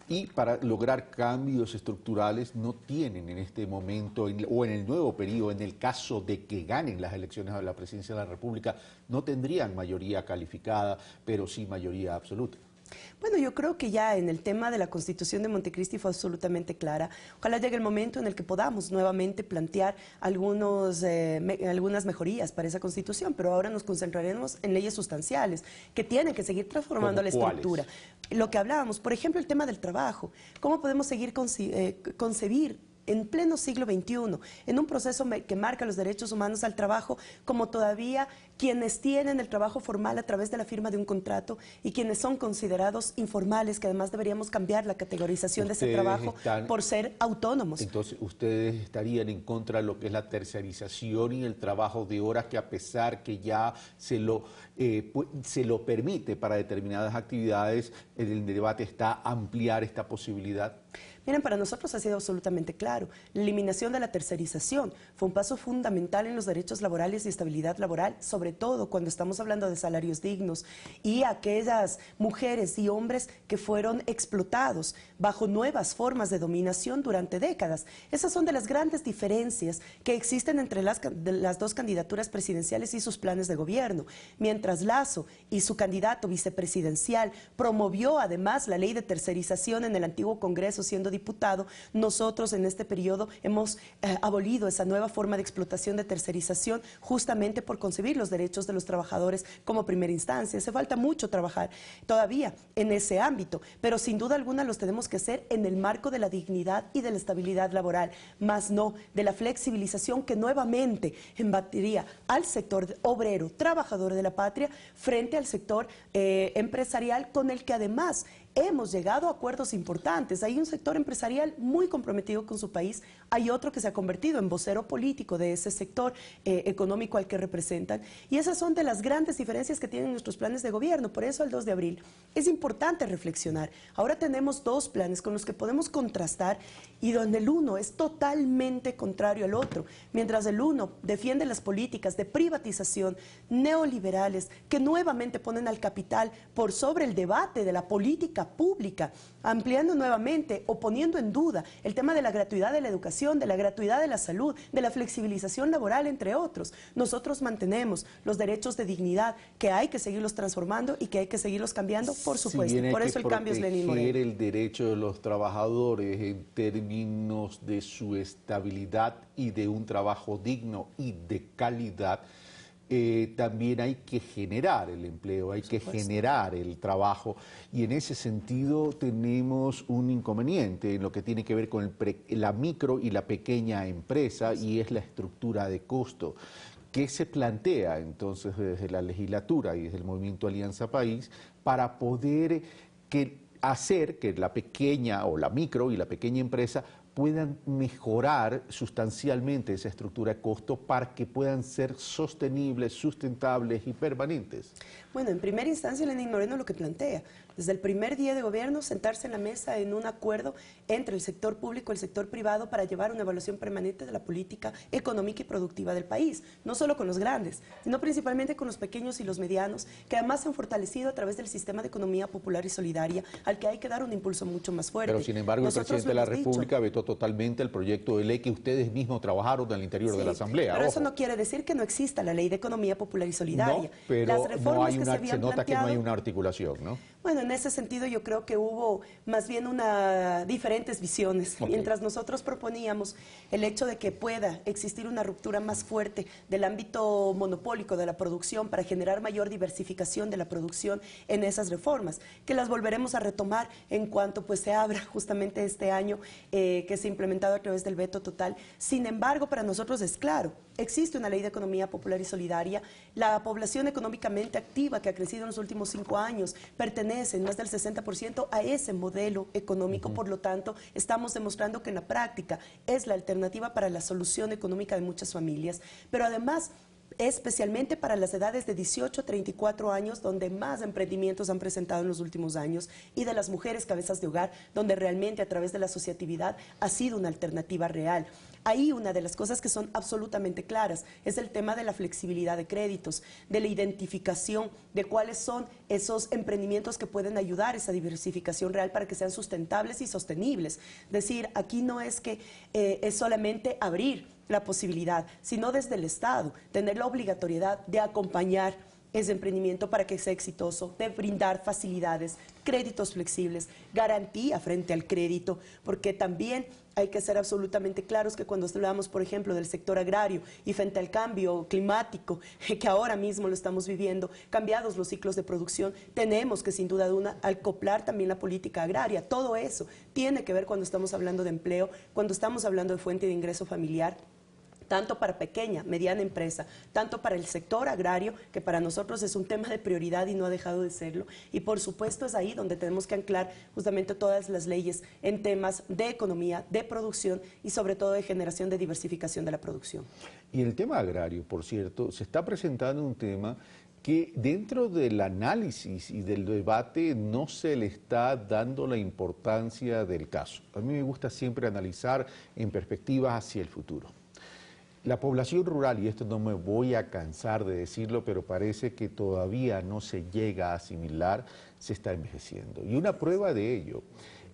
y para lograr cambios estructurales no tienen en este momento o en el nuevo periodo, en el caso de que ganen las elecciones a la presidencia de la República, no tendrían mayoría calificada, pero sí mayoría absoluta. Bueno, yo creo que ya en el tema de la Constitución de Montecristi fue absolutamente clara. Ojalá llegue el momento en el que podamos nuevamente plantear algunas mejorías para esa Constitución, pero ahora nos concentraremos en leyes sustanciales que tienen que seguir transformando la estructura. Lo que hablábamos, por ejemplo, el tema del trabajo. ¿Cómo podemos seguir concebir en pleno siglo XXI, en un proceso que marca los derechos humanos al trabajo, como todavía quienes tienen el trabajo formal a través de la firma de un contrato y quienes son considerados informales, que además deberíamos cambiar la categorización de ese trabajo por ser autónomos. Entonces, ustedes estarían en contra de lo que es la tercerización y el trabajo de horas, que a pesar que ya se lo permite para determinadas actividades, el debate está ampliar esta posibilidad. Miren, para nosotros ha sido absolutamente claro. La eliminación de la tercerización fue un paso fundamental en los derechos laborales y estabilidad laboral, sobre todo cuando estamos hablando de salarios dignos y aquellas mujeres y hombres que fueron explotados bajo nuevas formas de dominación durante décadas. Esas son de las grandes diferencias que existen entre las dos candidaturas presidenciales y sus planes de gobierno. Mientras Lasso y su candidato vicepresidencial promovió además la ley de tercerización en el antiguo Congreso siendo diputado, nosotros en este periodo hemos abolido esa nueva forma de explotación de tercerización justamente por concebir los derechos de los trabajadores como primera instancia. Hace falta mucho trabajar todavía en ese ámbito, pero sin duda alguna los tenemos que hacer en el marco de la dignidad y de la estabilidad laboral, más no de la flexibilización que nuevamente embatiría al sector obrero, trabajador de la patria, frente al sector empresarial, con el que además hemos llegado a acuerdos importantes. Hay un sector empresarial muy comprometido con su país, hay otro que se ha convertido en vocero político de ese sector económico al que representan, y esas son de las grandes diferencias que tienen nuestros planes de gobierno. Por eso el 2 de abril es importante reflexionar. Ahora tenemos dos planes con los que podemos contrastar y donde el uno es totalmente contrario al otro. Mientras el uno defiende las políticas de privatización neoliberales que nuevamente ponen al capital por sobre el debate de la política pública, ampliando nuevamente o poniendo en duda el tema de la gratuidad de la educación, de la gratuidad de la salud, de la flexibilización laboral, entre otros. Nosotros mantenemos los derechos de dignidad, que hay que seguirlos transformando y que hay que seguirlos cambiando, por supuesto. Por eso el cambio es Lenín Moreno. El derecho de los trabajadores en términos de su estabilidad y de un trabajo digno y de calidad. También hay que generar el empleo, hay que generar el trabajo, y en ese sentido tenemos un inconveniente en lo que tiene que ver con la micro y la pequeña empresa, y es la estructura de costo. ¿Qué se plantea entonces desde la legislatura y desde el Movimiento Alianza País para poder hacer que la pequeña o la micro y la pequeña empresa puedan mejorar sustancialmente esa estructura de costo para que puedan ser sostenibles, sustentables y permanentes? Bueno, en primera instancia Lenín Moreno lo que plantea, desde el primer día de gobierno, sentarse en la mesa en un acuerdo entre el sector público y el sector privado para llevar una evaluación permanente de la política económica y productiva del país, no solo con los grandes, sino principalmente con los pequeños y los medianos, que además se han fortalecido a través del sistema de economía popular y solidaria, al que hay que dar un impulso mucho más fuerte. Pero sin embargo el presidente de la República vetó totalmente el proyecto de ley que ustedes mismos trabajaron al interior de la Asamblea. Pero eso no quiere decir que no exista la ley de economía popular y solidaria. No, pero las reformas se nota que no hay una articulación, ¿no? Bueno, en ese sentido yo creo que hubo más bien diferentes visiones. Okay. Mientras nosotros proponíamos el hecho de que pueda existir una ruptura más fuerte del ámbito monopólico de la producción para generar mayor diversificación de la producción en esas reformas, que las volveremos a retomar en cuanto pues se abra justamente este año que se ha implementado a través del veto total. Sin embargo, para nosotros es claro, existe una ley de economía popular y solidaria, la población económicamente activa que ha crecido en los últimos 5 años pertenece en más del 60% a ese modelo económico. Por lo tanto, estamos demostrando que en la práctica es la alternativa para la solución económica de muchas familias, pero además especialmente para las edades de 18 a 34 años, donde más emprendimientos han presentado en los últimos años, y de las mujeres cabezas de hogar, donde realmente a través de la asociatividad ha sido una alternativa real. Ahí una de las cosas que son absolutamente claras es el tema de la flexibilidad de créditos, de la identificación de cuáles son esos emprendimientos que pueden ayudar a esa diversificación real para que sean sustentables y sostenibles. Es decir, aquí no es que es solamente abrir la posibilidad, sino desde el Estado, tener la obligatoriedad de acompañar ese emprendimiento para que sea exitoso, de brindar facilidades, créditos flexibles, garantía frente al crédito, porque también hay que ser absolutamente claros que cuando hablamos, por ejemplo, del sector agrario y frente al cambio climático, que ahora mismo lo estamos viviendo, cambiados los ciclos de producción, tenemos que sin duda alguna acoplar también la política agraria. Todo eso tiene que ver cuando estamos hablando de empleo, cuando estamos hablando de fuente de ingreso familiar, tanto para pequeña, mediana empresa, tanto para el sector agrario, que para nosotros es un tema de prioridad y no ha dejado de serlo. Y por supuesto es ahí donde tenemos que anclar justamente todas las leyes en temas de economía, de producción y sobre todo de generación de diversificación de la producción. Y en el tema agrario, por cierto, se está presentando un tema que dentro del análisis y del debate no se le está dando la importancia del caso. A mí me gusta siempre analizar en perspectiva hacia el futuro. La población rural, y esto no me voy a cansar de decirlo, pero parece que todavía no se llega a asimilar, se está envejeciendo. Y una prueba de ello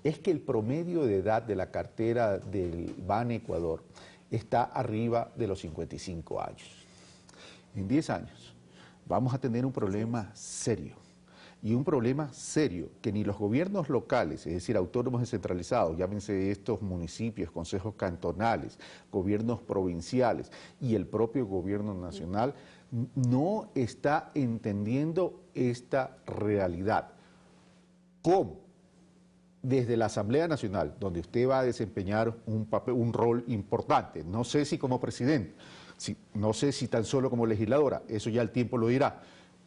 es que el promedio de edad de la cartera del BAN Ecuador está arriba de los 55 años. En 10 años vamos a tener un problema serio. Y un problema serio que ni los gobiernos locales, es decir, autónomos descentralizados, llámense estos municipios, consejos cantonales, gobiernos provinciales y el propio gobierno nacional, no está entendiendo esta realidad. ¿Cómo? Desde la Asamblea Nacional, donde usted va a desempeñar un rol importante, no sé si como presidente, no sé si tan solo como legisladora, eso ya el tiempo lo dirá,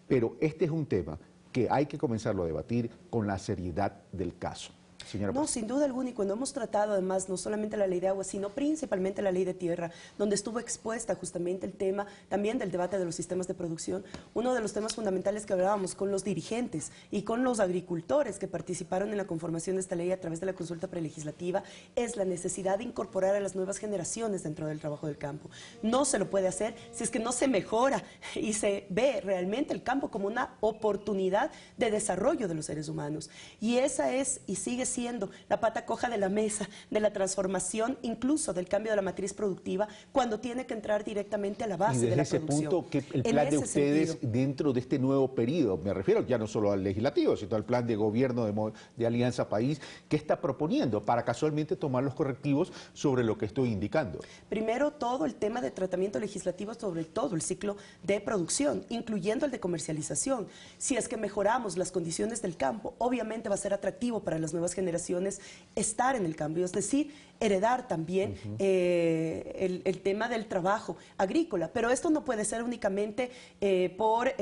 pero este es un tema que hay que comenzarlo a debatir con la seriedad del caso. Señora No, sin duda alguna, y cuando hemos tratado además no solamente la ley de agua, sino principalmente la ley de tierra, donde estuvo expuesta justamente el tema también del debate de los sistemas de producción, uno de los temas fundamentales que hablábamos con los dirigentes y con los agricultores que participaron en la conformación de esta ley a través de la consulta prelegislativa, es la necesidad de incorporar a las nuevas generaciones dentro del trabajo del campo. No se lo puede hacer si es que no se mejora y se ve realmente el campo como una oportunidad de desarrollo de los seres humanos. Y esa es y sigue siendo la pata coja de la mesa de la transformación, incluso del cambio de la matriz productiva, cuando tiene que entrar directamente a la base de la producción. Y desde ese punto, ¿qué el plan de ustedes dentro de este nuevo periodo? Me refiero ya no solo al legislativo, sino al plan de gobierno de Alianza País, ¿qué está proponiendo para casualmente tomar los correctivos sobre lo que estoy indicando? Primero, todo el tema de tratamiento legislativo sobre todo el ciclo de producción, incluyendo el de comercialización. Si es que mejoramos las condiciones del campo, obviamente va a ser atractivo para las nuevas generaciones estar en el cambio, es decir, heredar también el tema del trabajo agrícola. Pero esto no puede ser únicamente por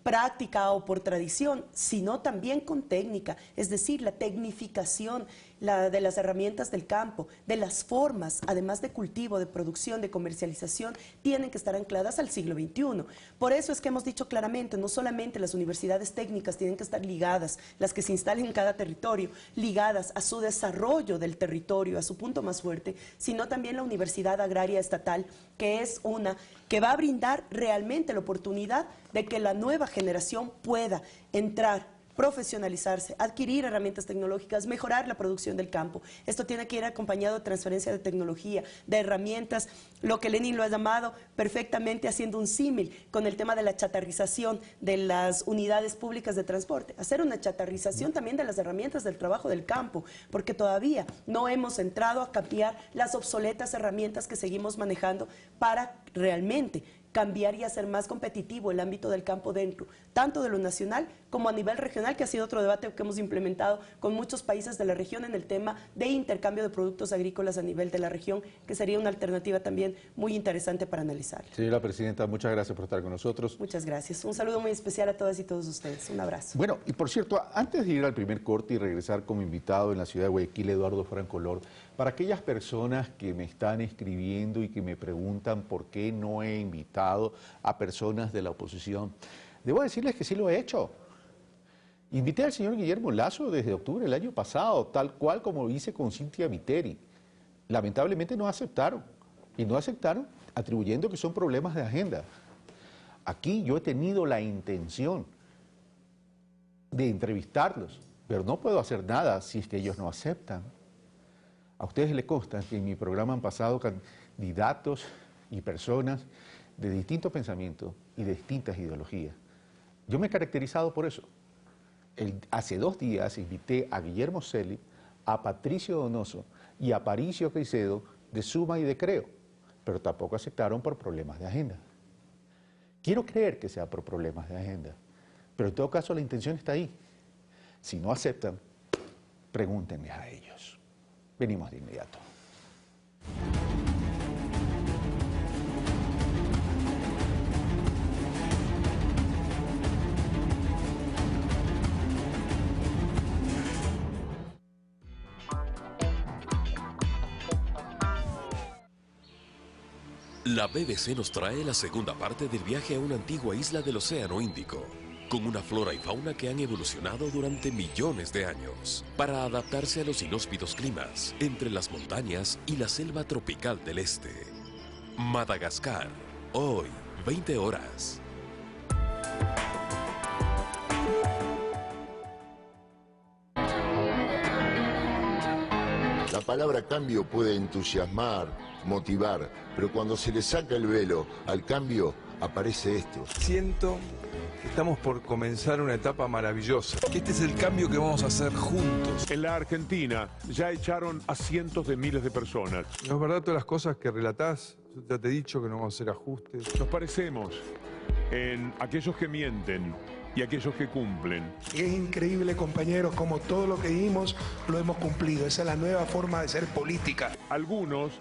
práctica o por tradición, sino también con técnica, es decir, la tecnificación de las herramientas del campo, de las formas, además de cultivo, de producción, de comercialización, tienen que estar ancladas al siglo XXI. Por eso es que hemos dicho claramente, no solamente las universidades técnicas tienen que estar ligadas, las que se instalen en cada territorio, ligadas a su desarrollo del territorio, a su punto más fuerte, sino también la Universidad Agraria Estatal, que es una que va a brindar realmente la oportunidad de que la nueva generación pueda entrar, profesionalizarse, adquirir herramientas tecnológicas, mejorar la producción del campo. Esto tiene que ir acompañado de transferencia de tecnología, de herramientas, lo que Lenin lo ha llamado perfectamente haciendo un símil con el tema de la chatarrización de las unidades públicas de transporte. Hacer una chatarrización también de las herramientas del trabajo del campo, porque todavía no hemos entrado a cambiar las obsoletas herramientas que seguimos manejando para realmente cambiar y hacer más competitivo el ámbito del campo dentro, tanto de lo nacional como a nivel regional, que ha sido otro debate que hemos implementado con muchos países de la región en el tema de intercambio de productos agrícolas a nivel de la región, que sería una alternativa también muy interesante para analizar. Señora Presidenta, muchas gracias por estar con nosotros. Muchas gracias. Un saludo muy especial a todas y todos ustedes. Un abrazo. Bueno, y por cierto, antes de ir al primer corte y regresar como invitado en la ciudad de Guayaquil, Eduardo Francolor, para aquellas personas que me están escribiendo y que me preguntan por qué no he invitado a personas de la oposición, debo decirles que sí lo he hecho. Invité al señor Guillermo Lasso desde octubre del año pasado, tal cual como lo hice con Cintia Viteri. Lamentablemente no aceptaron, y no aceptaron atribuyendo que son problemas de agenda. Aquí yo he tenido la intención de entrevistarlos, pero no puedo hacer nada si es que ellos no aceptan. A ustedes les consta que en mi programa han pasado candidatos y personas de distintos pensamientos y de distintas ideologías. Yo me he caracterizado por eso. Hace 2 días invité a Guillermo Celi, a Patricio Donoso y a Aparicio Caicedo de Suma y de Creo, pero tampoco aceptaron por problemas de agenda. Quiero creer que sea por problemas de agenda, pero en todo caso la intención está ahí. Si no aceptan, pregúntenles a ellos. Venimos de inmediato. La BBC nos trae la segunda parte del viaje a una antigua isla del Océano Índico, con una flora y fauna que han evolucionado durante millones de años para adaptarse a los inhóspitos climas entre las montañas y la selva tropical del este. Madagascar, hoy, 20 horas. La palabra cambio puede entusiasmar, motivar, pero cuando se le saca el velo al cambio, aparece esto. Siento que estamos por comenzar una etapa maravillosa, que este es el cambio que vamos a hacer juntos. En la Argentina ya echaron a cientos de miles de personas. No es verdad todas las cosas que relatás, yo ya te he dicho que no vamos a hacer ajustes. Nos parecemos en aquellos que mienten y aquellos que cumplen. Es increíble, compañeros, como todo lo que dijimos lo hemos cumplido. Esa es la nueva forma de ser política. Algunos,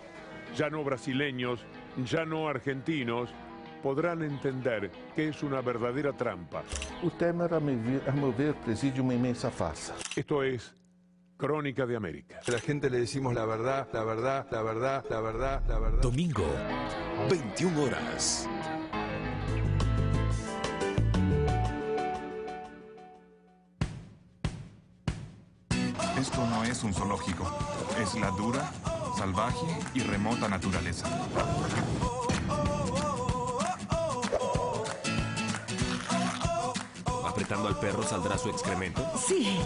ya no brasileños, ya no argentinos, podrán entender que es una verdadera trampa. O Temer, a meu ver, preside uma inmensa farsa. Esto es Crónica de América. A la gente le decimos la verdad, la verdad, la verdad, la verdad, la verdad. Domingo, 21 horas. Esto no es un zoológico, es la dura, salvaje y remota naturaleza. ¿Apretando al perro saldrá su excremento? Sí.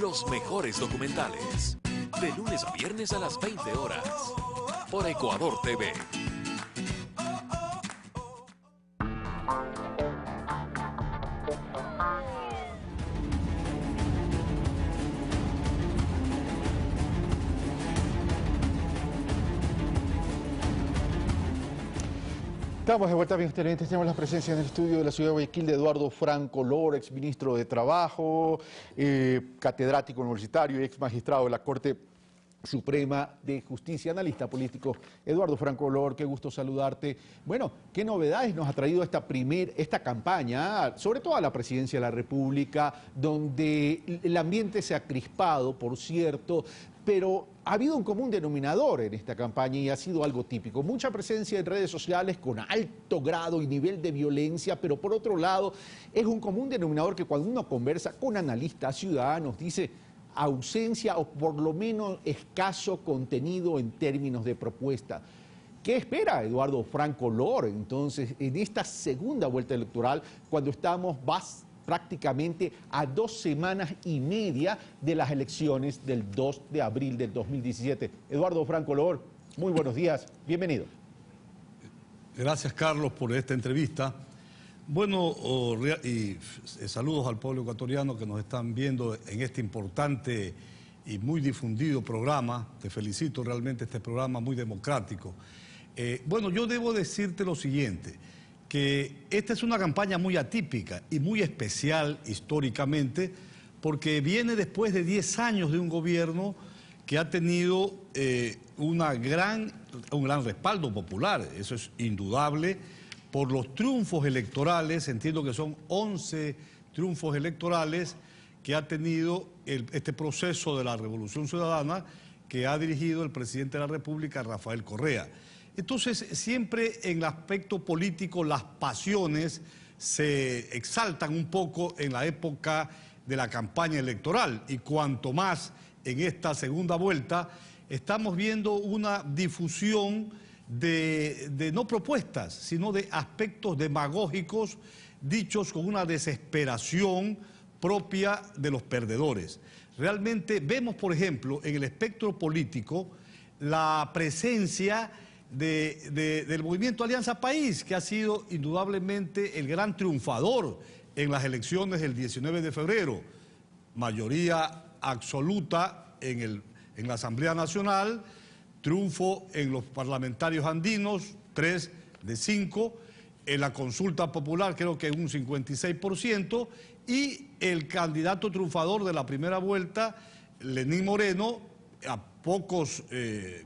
Los mejores documentales. De lunes a viernes a las 20 horas. Por Ecuador TV. Estamos de vuelta, amigos televidentes. Tenemos la presencia en el estudio de la ciudad de Guayaquil de Eduardo Franco Lor, ex ministro de Trabajo, catedrático universitario y ex magistrado de la Corte Suprema de Justicia, analista político. Eduardo Franco Lor, qué gusto saludarte. Bueno, ¿qué novedades nos ha traído esta campaña, sobre todo a la presidencia de la República, donde el ambiente se ha crispado, por cierto, pero ha habido un común denominador en esta campaña y ha sido algo típico? Mucha presencia en redes sociales con alto grado y nivel de violencia, pero por otro lado es un común denominador que cuando uno conversa con analistas, ciudadanos, dice ausencia o por lo menos escaso contenido en términos de propuesta. ¿Qué espera Eduardo Franco Lor entonces en esta segunda vuelta electoral cuando estamos prácticamente a 2 semanas y media de las elecciones del 2 de abril del 2017? Eduardo Franco Lor, muy buenos días, bienvenido. Gracias, Carlos, por esta entrevista. Bueno, saludos al pueblo ecuatoriano que nos están viendo en este importante y muy difundido programa. Te felicito, realmente este programa muy democrático. Bueno, yo debo decirte lo siguiente, que esta es una campaña muy atípica y muy especial históricamente, porque viene después de 10 años de un gobierno que ha tenido un gran respaldo popular, eso es indudable, por los triunfos electorales. Entiendo que son 11 triunfos electorales que ha tenido este proceso de la Revolución Ciudadana que ha dirigido el presidente de la República, Rafael Correa. Entonces, siempre en el aspecto político las pasiones se exaltan un poco en la época de la campaña electoral, y cuanto más en esta segunda vuelta estamos viendo una difusión de no propuestas, sino de aspectos demagógicos dichos con una desesperación propia de los perdedores. Realmente vemos, por ejemplo, en el espectro político la presencia del movimiento Alianza País, que ha sido indudablemente el gran triunfador en las elecciones del 19 de febrero. Mayoría absoluta en la Asamblea Nacional, triunfo en los parlamentarios andinos, 3 de 5, en la consulta popular creo que un 56%, y el candidato triunfador de la primera vuelta, Lenín Moreno, a pocos,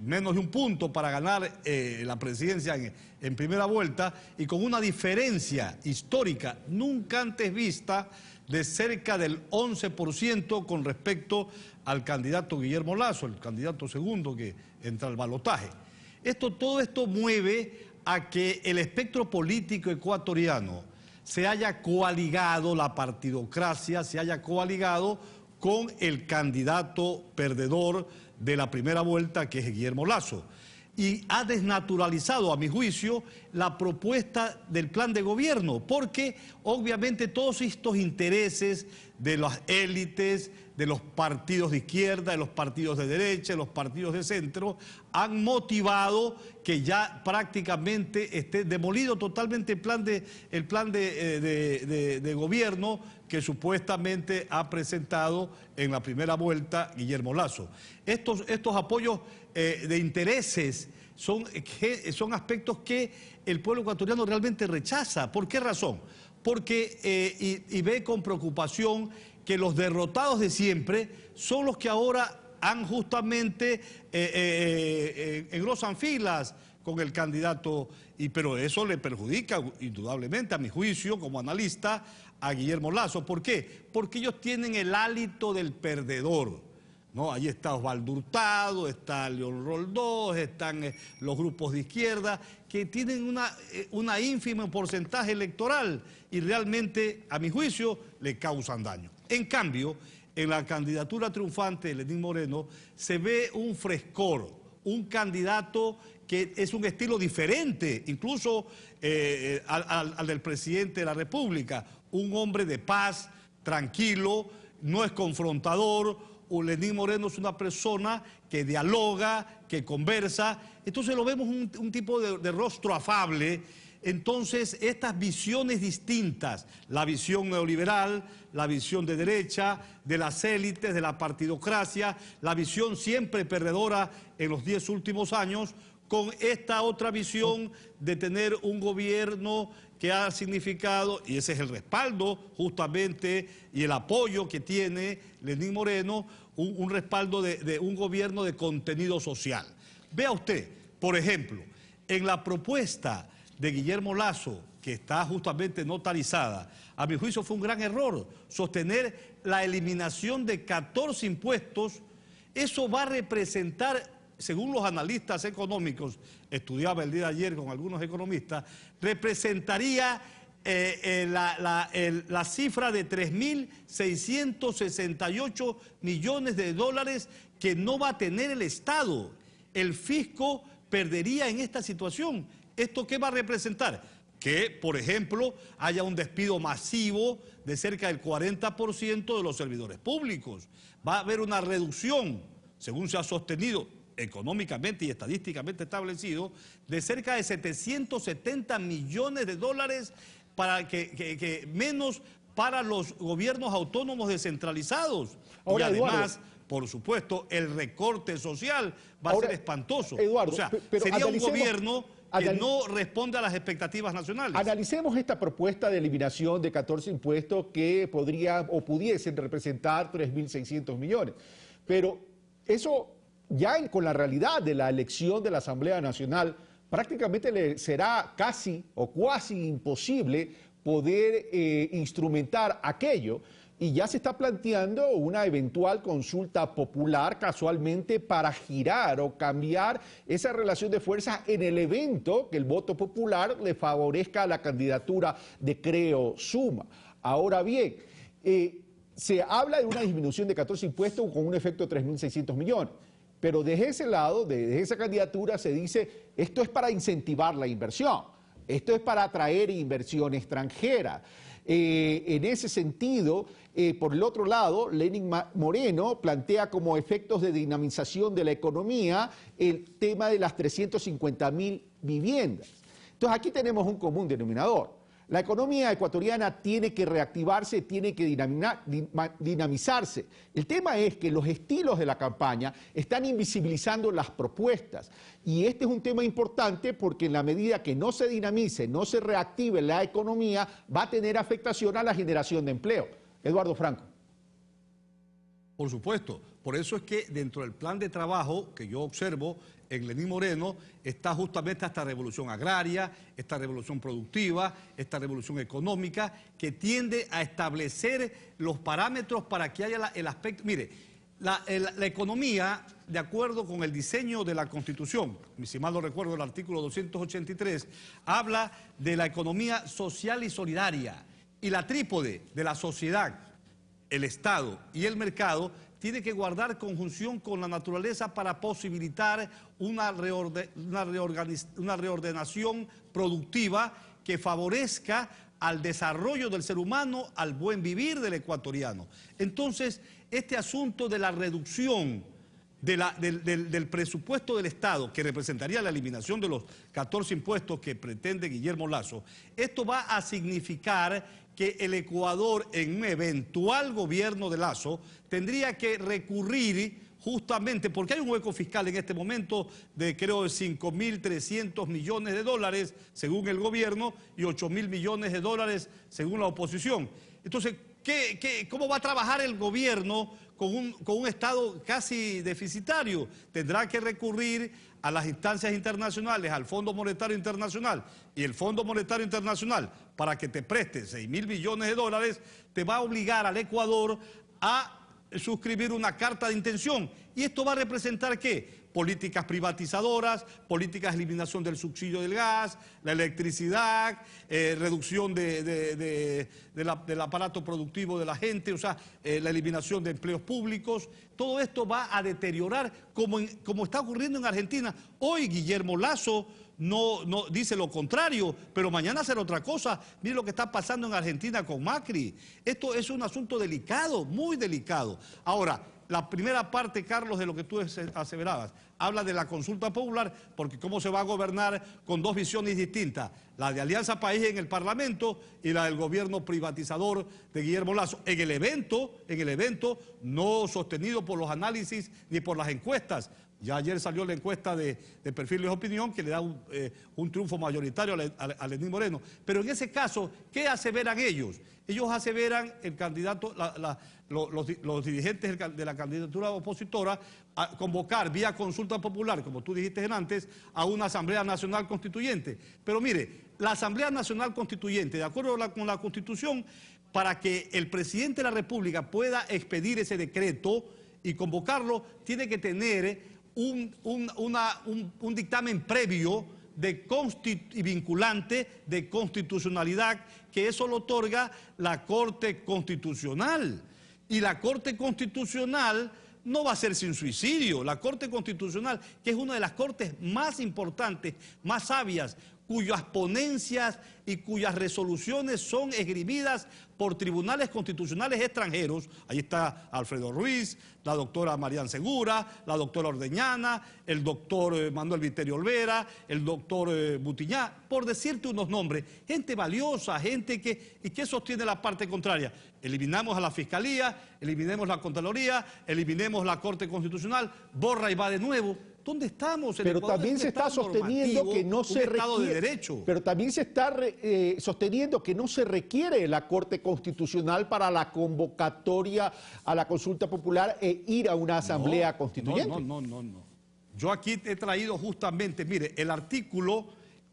menos de un punto para ganar la presidencia en primera vuelta, y con una diferencia histórica nunca antes vista de cerca del 11% con respecto al candidato Guillermo Lasso, el candidato segundo que entra al balotaje. Todo esto mueve a que el espectro político ecuatoriano se haya coaligado, la partidocracia se haya coaligado con el candidato perdedor de la primera vuelta, que es Guillermo Lasso, y ha desnaturalizado, a mi juicio, la propuesta del plan de gobierno, porque obviamente todos estos intereses de las élites, de los partidos de izquierda, de los partidos de derecha, de los partidos de centro, han motivado que ya prácticamente esté demolido totalmente el plan de gobierno que supuestamente ha presentado en la primera vuelta Guillermo Lasso. Estos apoyos de intereses son aspectos que el pueblo ecuatoriano realmente rechaza. ¿Por qué razón? Porque y ve con preocupación que los derrotados de siempre son los que ahora han justamente engrosan filas con el candidato, pero eso le perjudica indudablemente, a mi juicio, como analista, a Guillermo Lasso. ¿Por qué? Porque ellos tienen el hálito del perdedor, ¿no? Ahí está Osvaldo Hurtado, está León Roldós, están los grupos de izquierda, que tienen una ínfimo porcentaje electoral y realmente, a mi juicio, le causan daño. En cambio, en la candidatura triunfante de Lenín Moreno se ve un frescor, un candidato que es un estilo diferente, incluso al del presidente de la República, un hombre de paz, tranquilo, no es confrontador. Lenín Moreno es una persona que dialoga, que conversa, entonces lo vemos un tipo de rostro afable. Entonces, estas visiones distintas, la visión neoliberal, la visión de derecha, de las élites, de la partidocracia, la visión siempre perdedora en los 10 últimos años, con esta otra visión de tener un gobierno que ha significado, y ese es el respaldo justamente y el apoyo que tiene Lenín Moreno, un respaldo de un gobierno de contenido social. Vea usted, por ejemplo, en la propuesta de Guillermo Lasso, que está justamente notarizada, a mi juicio fue un gran error sostener la eliminación de 14 impuestos. Eso va a representar, según los analistas económicos, estudiaba el día de ayer con algunos economistas, representaría la cifra de 3.668 millones de dólares que no va a tener el Estado. El fisco perdería en esta situación. ¿Esto qué va a representar? Que, por ejemplo, haya un despido masivo de cerca del 40% de los servidores públicos. Va a haber una reducción, según se ha sostenido económicamente y estadísticamente establecido, de cerca de 770 millones de dólares para menos para los gobiernos autónomos descentralizados. Ahora, y además, Eduardo, por supuesto, el recorte social va a ser espantoso. Eduardo, o sea, sería un gobierno que no responde a las expectativas nacionales. Analicemos esta propuesta de eliminación de 14 impuestos que podría o pudiesen representar 3.600 millones. Pero eso ya con la realidad de la elección de la Asamblea Nacional, prácticamente le será casi o cuasi imposible poder instrumentar aquello. Y ya se está planteando una eventual consulta popular casualmente para girar o cambiar esa relación de fuerzas en el evento que el voto popular le favorezca a la candidatura de Creo Suma. Ahora bien, se habla de una disminución de 14 impuestos con un efecto de 3.600 millones. Pero desde ese lado, desde esa candidatura se dice, esto es para incentivar la inversión, esto es para atraer inversión extranjera. En ese sentido, por el otro lado, Lenín Moreno plantea como efectos de dinamización de la economía el tema de las 350.000 viviendas. Entonces aquí tenemos un común denominador. La economía ecuatoriana tiene que reactivarse, tiene que dinamizarse. El tema es que los estilos de la campaña están invisibilizando las propuestas. Y este es un tema importante porque en la medida que no se dinamice, no se reactive la economía, va a tener afectación a la generación de empleo. Eduardo Franco. Por supuesto. Por eso es que dentro del plan de trabajo que yo observo en Lenín Moreno está justamente esta revolución agraria, esta revolución productiva, esta revolución económica que tiende a establecer los parámetros para que haya el aspecto... Mire, la economía, de acuerdo con el diseño de la Constitución, si mal no recuerdo el artículo 283, habla de la economía social y solidaria. Y la trípode de la sociedad, el Estado y el mercado tiene que guardar conjunción con la naturaleza para posibilitar una reordenación productiva que favorezca al desarrollo del ser humano, al buen vivir del ecuatoriano. Entonces, este asunto de la reducción del presupuesto del Estado, que representaría la eliminación de los 14 impuestos que pretende Guillermo Lasso, esto va a significar que el Ecuador, en un eventual gobierno de Lasso, tendría que recurrir justamente, porque hay un hueco fiscal en este momento de creo de 5.300 millones de dólares según el gobierno y 8.000 millones de dólares según la oposición. Entonces, ¿cómo va a trabajar el gobierno con un Estado casi deficitario? Tendrá que recurrir a las instancias internacionales, al Fondo Monetario Internacional, y el Fondo Monetario Internacional, para que te preste 6.000 millones de dólares, te va a obligar al Ecuador a suscribir una carta de intención. ¿Y esto va a representar qué? Políticas privatizadoras, políticas de eliminación del subsidio del gas, la electricidad, reducción del aparato productivo de la gente, o sea, la eliminación de empleos públicos. Todo esto va a deteriorar como está ocurriendo en Argentina. Hoy Guillermo Lasso no dice lo contrario, pero mañana será otra cosa. Mire lo que está pasando en Argentina con Macri. Esto es un asunto delicado, muy delicado. Ahora, la primera parte, Carlos, de lo que tú aseverabas, habla de la consulta popular, porque cómo se va a gobernar con dos visiones distintas, la de Alianza País en el Parlamento y la del gobierno privatizador de Guillermo Lasso. En el evento, no sostenido por los análisis ni por las encuestas. Ya ayer salió la encuesta de Perfiles de Opinión que le da un triunfo mayoritario a Lenín Moreno. Pero en ese caso, ¿qué aseveran ellos? Ellos aseveran el candidato, los dirigentes de la candidatura opositora, a convocar vía consulta popular, como tú dijiste antes, a una Asamblea Nacional Constituyente. Pero mire, la Asamblea Nacional Constituyente, de acuerdo con la Constitución, para que el presidente de la República pueda expedir ese decreto y convocarlo, tiene que tener un dictamen previo y vinculante de constitucionalidad, que eso lo otorga la Corte Constitucional. Y la Corte Constitucional no va a ser sin suicidio. La Corte Constitucional, que es una de las cortes más importantes, más sabias, cuyas ponencias y cuyas resoluciones son esgrimidas por tribunales constitucionales extranjeros. Ahí está Alfredo Ruiz, la doctora Marian Segura, la doctora Ordeñana, el doctor Manuel Viterio Olvera, el doctor Butiñá, por decirte unos nombres. Gente valiosa, gente que sostiene la parte contraria. Eliminamos a la Fiscalía, eliminemos la Contraloría, eliminemos la Corte Constitucional, borra y va de nuevo. ¿Dónde estamos? Pero también se está sosteniendo que no se Estado de Derecho. Pero también se está sosteniendo que no se requiere la Corte Constitucional para la convocatoria a la consulta popular e ir a una asamblea constituyente. No. Yo aquí he traído justamente, mire, el artículo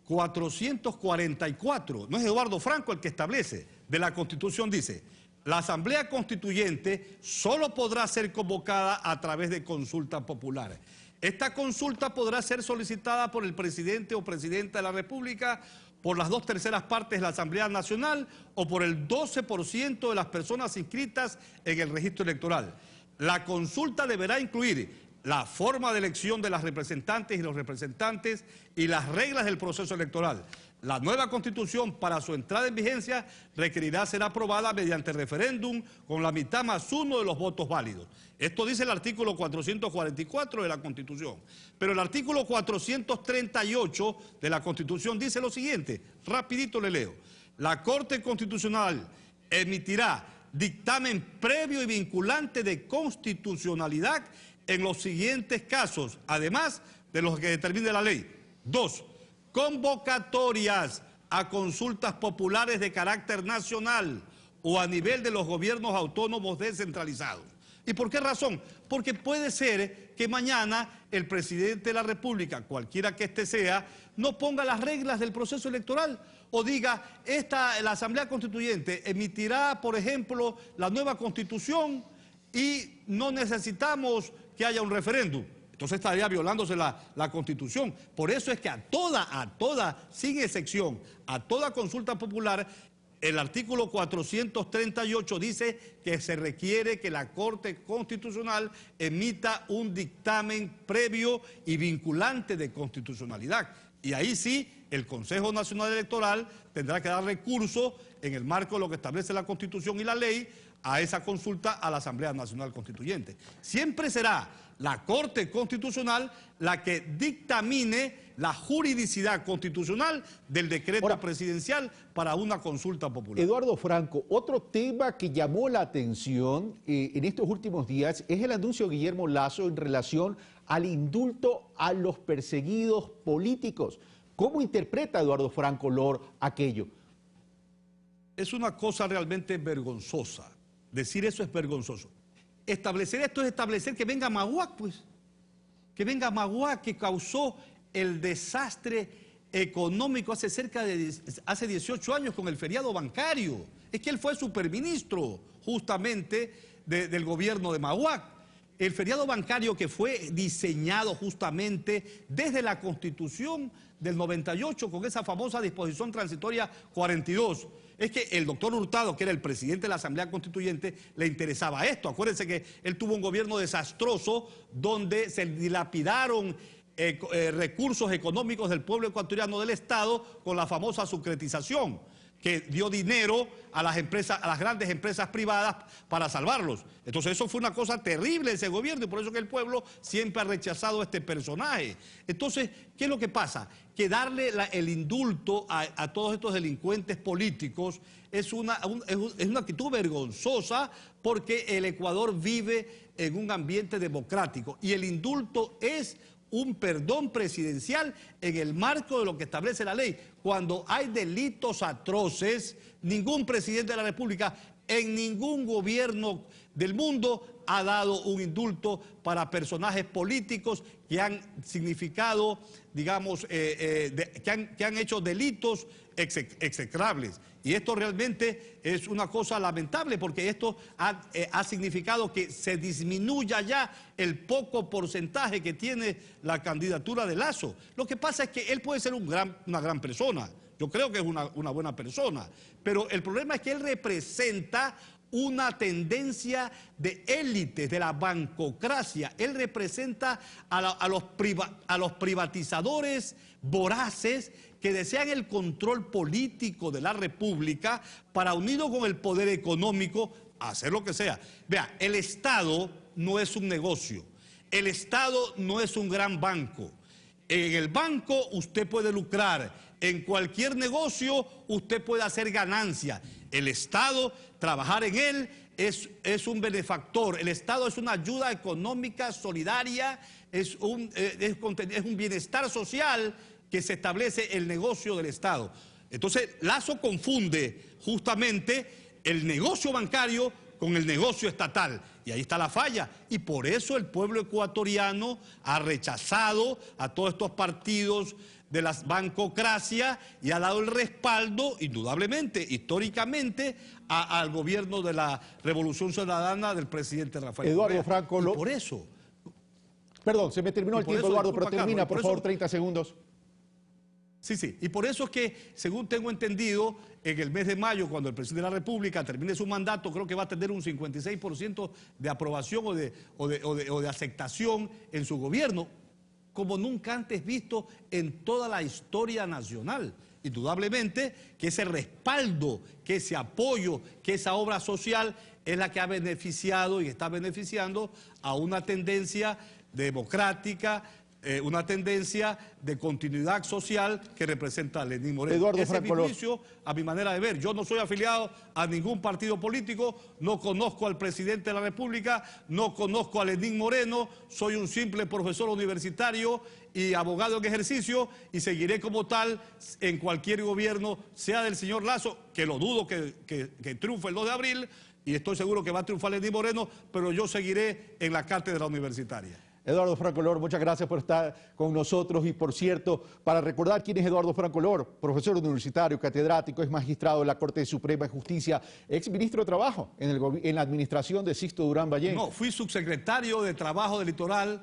444, no es Eduardo Franco el que establece, de la Constitución dice: la Asamblea Constituyente solo podrá ser convocada a través de consulta popular. Esta consulta podrá ser solicitada por el presidente o presidenta de la República, por las 2/3 partes de la Asamblea Nacional o por el 12% de las personas inscritas en el registro electoral. La consulta deberá incluir la forma de elección de las representantes y los representantes y las reglas del proceso electoral, La nueva Constitución, para su entrada en vigencia, requerirá ser aprobada mediante referéndum con la mitad más uno de los votos válidos. Esto dice el artículo 444 de la Constitución. Pero el artículo 438 de la Constitución dice lo siguiente, rapidito le leo. La Corte Constitucional emitirá dictamen previo y vinculante de constitucionalidad en los siguientes casos, además de los que determine la ley. 2. Convocatorias a consultas populares de carácter nacional o a nivel de los gobiernos autónomos descentralizados. ¿Y por qué razón? Porque puede ser que mañana el presidente de la República, cualquiera que éste sea, no ponga las reglas del proceso electoral o diga, la Asamblea Constituyente emitirá, por ejemplo, la nueva Constitución y no necesitamos que haya un referéndum. Entonces estaría violándose la Constitución. Por eso es que a toda, sin excepción, a toda consulta popular, el artículo 438 dice que se requiere que la Corte Constitucional emita un dictamen previo y vinculante de constitucionalidad. Y ahí sí, el Consejo Nacional Electoral tendrá que dar recurso en el marco de lo que establece la Constitución y la ley a esa consulta a la Asamblea Nacional Constituyente. Siempre será la Corte Constitucional la que dictamine la juridicidad constitucional del decreto presidencial para una consulta popular. Eduardo Franco, otro tema que llamó la atención en estos últimos días es el anuncio de Guillermo Lasso en relación al indulto a los perseguidos políticos. ¿Cómo interpreta Eduardo Franco Lor aquello? Es una cosa realmente vergonzosa. Decir eso es vergonzoso. Establecer esto es establecer que venga Magua, pues. Que venga Magua, que causó el desastre económico hace 18 años con el feriado bancario. Es que él fue superministro justamente del gobierno de Magua. El feriado bancario que fue diseñado justamente desde la Constitución del 98 con esa famosa disposición transitoria 42. Es que el doctor Hurtado, que era el presidente de la Asamblea Constituyente, le interesaba esto. Acuérdense que él tuvo un gobierno desastroso donde se dilapidaron recursos económicos del pueblo ecuatoriano del Estado con la famosa sucretización, que dio dinero a las empresas, a las grandes empresas privadas para salvarlos. Entonces eso fue una cosa terrible ese gobierno y por eso que el pueblo siempre ha rechazado a este personaje. Entonces, ¿qué es lo que pasa? Que darle el indulto a todos estos delincuentes políticos es una actitud vergonzosa porque el Ecuador vive en un ambiente democrático y el indulto es un perdón presidencial en el marco de lo que establece la ley. Cuando hay delitos atroces, ningún presidente de la República en ningún gobierno del mundo ha dado un indulto para personajes políticos que han significado, digamos, que han hecho delitos execrables. Y esto realmente es una cosa lamentable porque esto ha significado que se disminuya ya el poco porcentaje que tiene la candidatura de Lasso. Lo que pasa es que él puede ser una gran persona. Yo creo que es una buena persona. Pero el problema es que él representa una tendencia de élites, de la bancocracia. Él representa a los privatizadores voraces que desean el control político de la República para, unido con el poder económico, hacer lo que sea. Vea, el Estado no es un negocio. El Estado no es un gran banco. En el banco usted puede lucrar. En cualquier negocio usted puede hacer ganancia. El Estado, trabajar en él, es un benefactor. El Estado es una ayuda económica solidaria, es un bienestar social que se establece el negocio del Estado. Entonces, Lasso confunde justamente el negocio bancario con el negocio estatal. Y ahí está la falla. Y por eso el pueblo ecuatoriano ha rechazado a todos estos partidos de la bancocracia y ha dado el respaldo, indudablemente, históricamente, al gobierno de la Revolución Ciudadana del presidente Rafael Eduardo Franco, por eso. Perdón, se me terminó el tiempo, Eduardo, pero termina, por favor, 30 segundos. Sí, y por eso es que, según tengo entendido, en el mes de mayo, cuando el presidente de la República termine su mandato, creo que va a tener un 56% de aprobación o de aceptación en su gobierno, como nunca antes visto en toda la historia nacional. indudablemente que ese respaldo, que ese apoyo, que esa obra social es la que ha beneficiado y está beneficiando a una tendencia democrática, una tendencia de continuidad social que representa a Lenín Moreno. Eduardo Ese Franco es mi juicio, a mi manera de ver. Yo no soy afiliado a ningún partido político, no conozco al presidente de la República, no conozco a Lenín Moreno, soy un simple profesor universitario y abogado en ejercicio y seguiré como tal en cualquier gobierno, sea del señor Lasso, que lo dudo que triunfe el 2 de abril, y estoy seguro que va a triunfar Lenín Moreno, pero yo seguiré en la cátedra universitaria. Eduardo Franco Lor, muchas gracias por estar con nosotros y, por cierto, para recordar quién es Eduardo Franco Lor, profesor universitario, catedrático, es magistrado de la Corte Suprema de Justicia, ex ministro de Trabajo en la administración de Sixto Durán Ballén. No, fui subsecretario de Trabajo del Litoral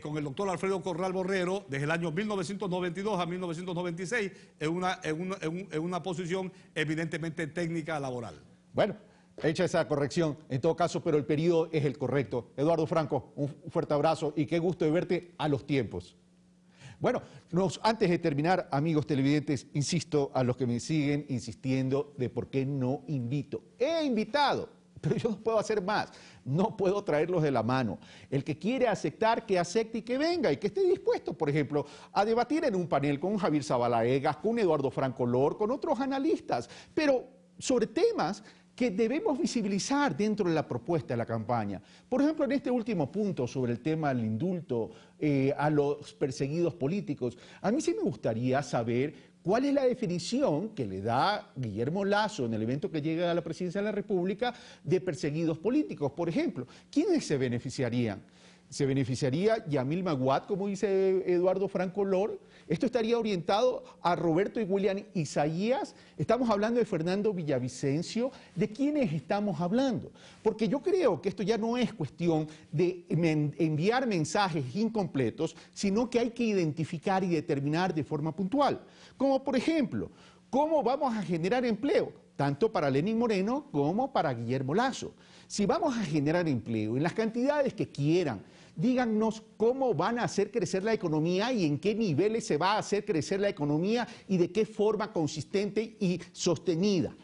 con el doctor Alfredo Corral Borrero desde el año 1992 a 1996 en una posición evidentemente técnica laboral. Bueno, hecha esa corrección, en todo caso, pero el periodo es el correcto. Eduardo Franco, un fuerte abrazo y qué gusto de verte a los tiempos. Bueno, antes de terminar, amigos televidentes, insisto a los que me siguen insistiendo de por qué no invito. He invitado, pero yo no puedo hacer más, no puedo traerlos de la mano. El que quiere aceptar, que acepte y que venga y que esté dispuesto, por ejemplo, a debatir en un panel con Javier Zabalaegas, con Eduardo Franco Lor, con otros analistas, pero sobre temas que debemos visibilizar dentro de la propuesta de la campaña. Por ejemplo, en este último punto sobre el tema del indulto a los perseguidos políticos, a mí sí me gustaría saber cuál es la definición que le da Guillermo Lasso en el evento que llega a la presidencia de la República de perseguidos políticos. Por ejemplo, ¿quiénes se beneficiarían? ¿Se beneficiaría Yamil Maguad, como dice Eduardo Franco Lor? ¿Esto estaría orientado a Roberto y William Isaías? ¿Estamos hablando de Fernando Villavicencio? ¿De quiénes estamos hablando? Porque yo creo que esto ya no es cuestión de enviar mensajes incompletos, sino que hay que identificar y determinar de forma puntual. Como por ejemplo, ¿cómo vamos a generar empleo? Tanto para Lenín Moreno como para Guillermo Lasso. Si vamos a generar empleo en las cantidades que quieran, díganos cómo van a hacer crecer la economía y en qué niveles se va a hacer crecer la economía y de qué forma consistente y sostenida.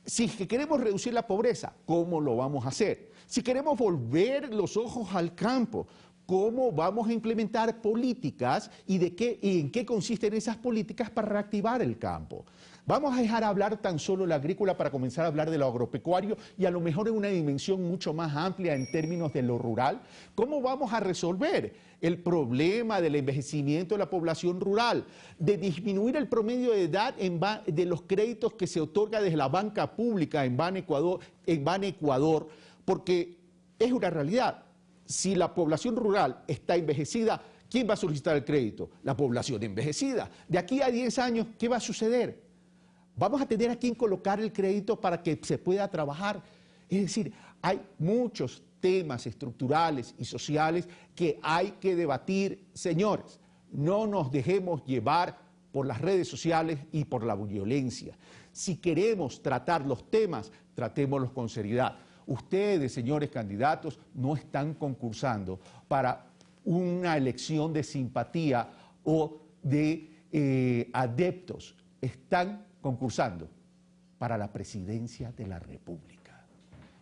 Si queremos reducir la pobreza, ¿cómo lo vamos a hacer? Si queremos volver los ojos al campo, ¿cómo vamos a implementar políticas y en qué consisten esas políticas para reactivar el campo? Vamos a dejar hablar tan solo la agrícola para comenzar a hablar de lo agropecuario y a lo mejor en una dimensión mucho más amplia en términos de lo rural. ¿Cómo vamos a resolver el problema del envejecimiento de la población rural, de disminuir el promedio de edad de los créditos que se otorga desde la banca pública en Ban Ecuador? Porque es una realidad. Si la población rural está envejecida, ¿quién va a solicitar el crédito? La población envejecida. De aquí a 10 años, ¿qué va a suceder? Vamos a tener a quién colocar el crédito para que se pueda trabajar. Es decir, hay muchos temas estructurales y sociales que hay que debatir. Señores, no nos dejemos llevar por las redes sociales y por la violencia. Si queremos tratar los temas, tratémoslos con seriedad. Ustedes, señores candidatos, no están concursando para una elección de simpatía o de adeptos. Están concursando para la presidencia de la República.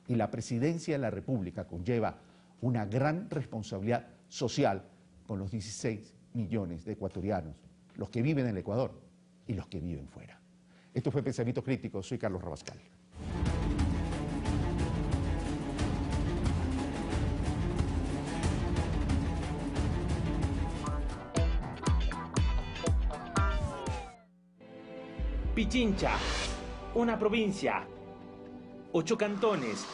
Y la presidencia de la República conlleva una gran responsabilidad social con los 16 millones de ecuatorianos, los que viven en el Ecuador y los que viven fuera. Esto fue Pensamiento Crítico, soy Carlos Rabascal. Pichincha, una provincia, 8 cantones,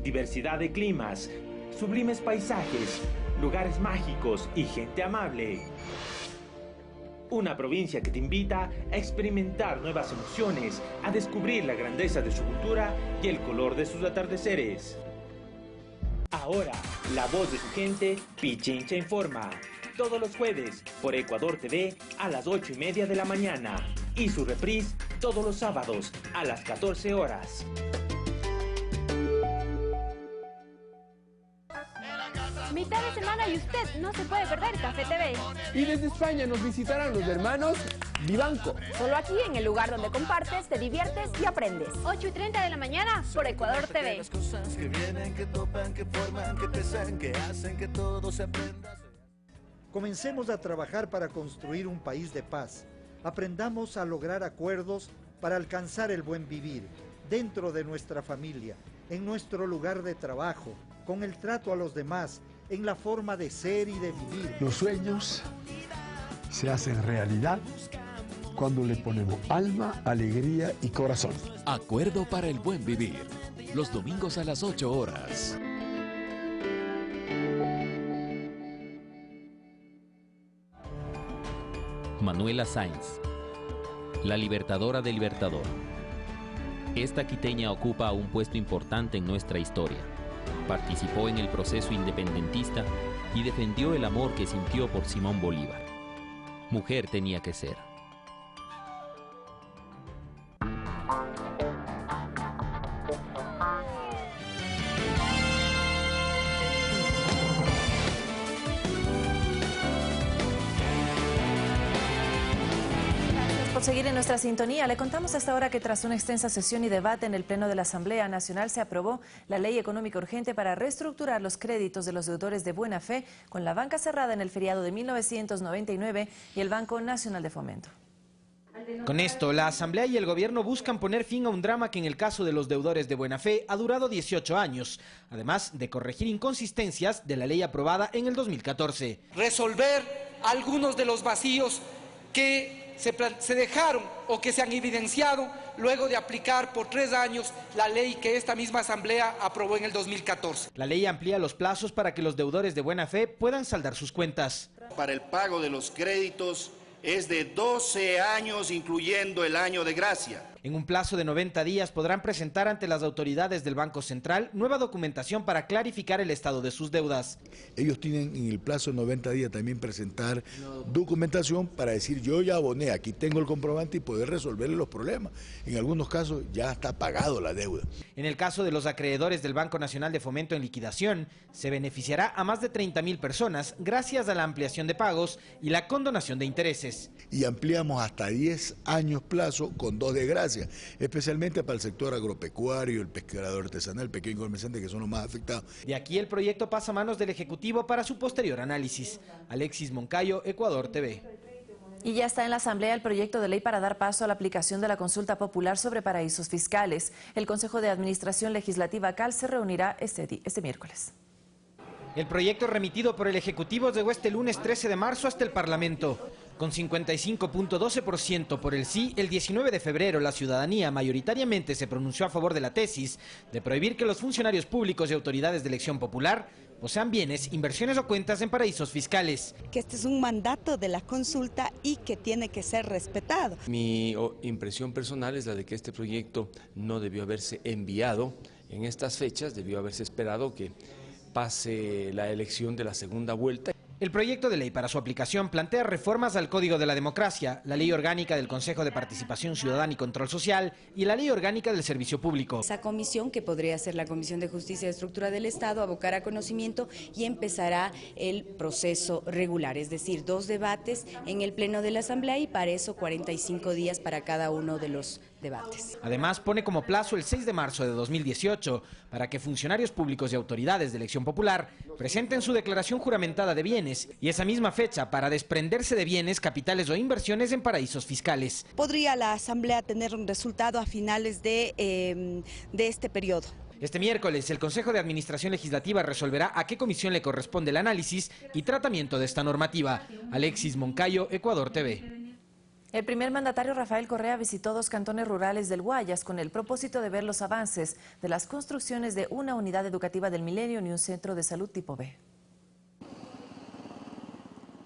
diversidad de climas, sublimes paisajes, lugares mágicos y gente amable. Una provincia que te invita a experimentar nuevas emociones, a descubrir la grandeza de su cultura y el color de sus atardeceres. Ahora, la voz de su gente, Pichincha Informa. Todos los jueves por Ecuador TV a las 8:30 de la mañana. Y su reprise todos los sábados a las 14 horas. Mi mitad de semana y usted no se puede perder Café TV. Y desde España nos visitarán los hermanos Vivanco. Solo aquí, en el lugar donde compartes, te diviertes y aprendes. 8:30 de la mañana por Ecuador TV. Las cosas que vienen, que topan, que forman, que pesan, que hacen que todo se aprenda. Comencemos a trabajar para construir un país de paz. Aprendamos a lograr acuerdos para alcanzar el buen vivir, dentro de nuestra familia, en nuestro lugar de trabajo, con el trato a los demás, en la forma de ser y de vivir. Los sueños se hacen realidad cuando le ponemos alma, alegría y corazón. Acuerdo para el buen vivir. Los domingos a las 8 horas. Manuela Sáenz, la libertadora del Libertador. Esta quiteña ocupa un puesto importante en nuestra historia. Participó en el proceso independentista y defendió el amor que sintió por Simón Bolívar. Mujer tenía que ser. Por seguir en nuestra sintonía, le contamos hasta ahora que tras una extensa sesión y debate en el Pleno de la Asamblea Nacional se aprobó la Ley Económica Urgente para reestructurar los créditos de los deudores de buena fe con la banca cerrada en el feriado de 1999 y el Banco Nacional de Fomento. Con esto, la Asamblea y el Gobierno buscan poner fin a un drama que en el caso de los deudores de buena fe ha durado 18 años, además de corregir inconsistencias de la ley aprobada en el 2014. Resolver algunos de los vacíos que se dejaron o que se han evidenciado luego de aplicar por 3 años la ley que esta misma Asamblea aprobó en el 2014. La ley amplía los plazos para que los deudores de buena fe puedan saldar sus cuentas. Para el pago de los créditos es de 12 años, incluyendo el año de gracia. En un plazo de 90 días podrán presentar ante las autoridades del Banco Central nueva documentación para clarificar el estado de sus deudas. Ellos tienen en el plazo de 90 días también presentar documentación para decir yo ya aboné, aquí tengo el comprobante y poder resolverle los problemas. En algunos casos ya está pagado la deuda. En el caso de los acreedores del Banco Nacional de Fomento en liquidación, se beneficiará a más de 30.000 personas gracias a la ampliación de pagos y la condonación de intereses. Y ampliamos hasta 10 años plazo con 2 de gracia, especialmente para el sector agropecuario, el pescador artesanal, el pequeño comerciante, que son los más afectados. De aquí el proyecto pasa a manos del Ejecutivo para su posterior análisis. Alexis Moncayo, Ecuador TV. Y ya está en la Asamblea el proyecto de ley para dar paso a la aplicación de la consulta popular sobre paraísos fiscales. El Consejo de Administración Legislativa CAL se reunirá este miércoles. El proyecto remitido por el Ejecutivo llegó este lunes 13 de marzo hasta el Parlamento. Con 55.12% por el sí, el 19 de febrero la ciudadanía mayoritariamente se pronunció a favor de la tesis de prohibir que los funcionarios públicos y autoridades de elección popular posean bienes, inversiones o cuentas en paraísos fiscales. Que este es un mandato de la consulta y que tiene que ser respetado. Mi impresión personal es la de que este proyecto no debió haberse enviado en estas fechas, debió haberse esperado que pase la elección de la segunda vuelta. El proyecto de ley para su aplicación plantea reformas al Código de la Democracia, la Ley Orgánica del Consejo de Participación Ciudadana y Control Social y la Ley Orgánica del Servicio Público. Esa comisión, que podría ser la Comisión de Justicia y Estructura del Estado, abocará conocimiento y empezará el proceso regular, es decir, 2 debates en el Pleno de la Asamblea y para eso 45 días para cada uno de los debates. Además, pone como plazo el 6 de marzo de 2018 para que funcionarios públicos y autoridades de elección popular presenten su declaración juramentada de bienes y esa misma fecha para desprenderse de bienes, capitales o inversiones en paraísos fiscales. ¿Podría la Asamblea tener un resultado a finales de este periodo? Este miércoles, el Consejo de Administración Legislativa resolverá a qué comisión le corresponde el análisis y tratamiento de esta normativa. Alexis Moncayo, Ecuador TV. El primer mandatario Rafael Correa visitó 2 cantones rurales del Guayas con el propósito de ver los avances de las construcciones de una unidad educativa del Milenio y un centro de salud tipo B.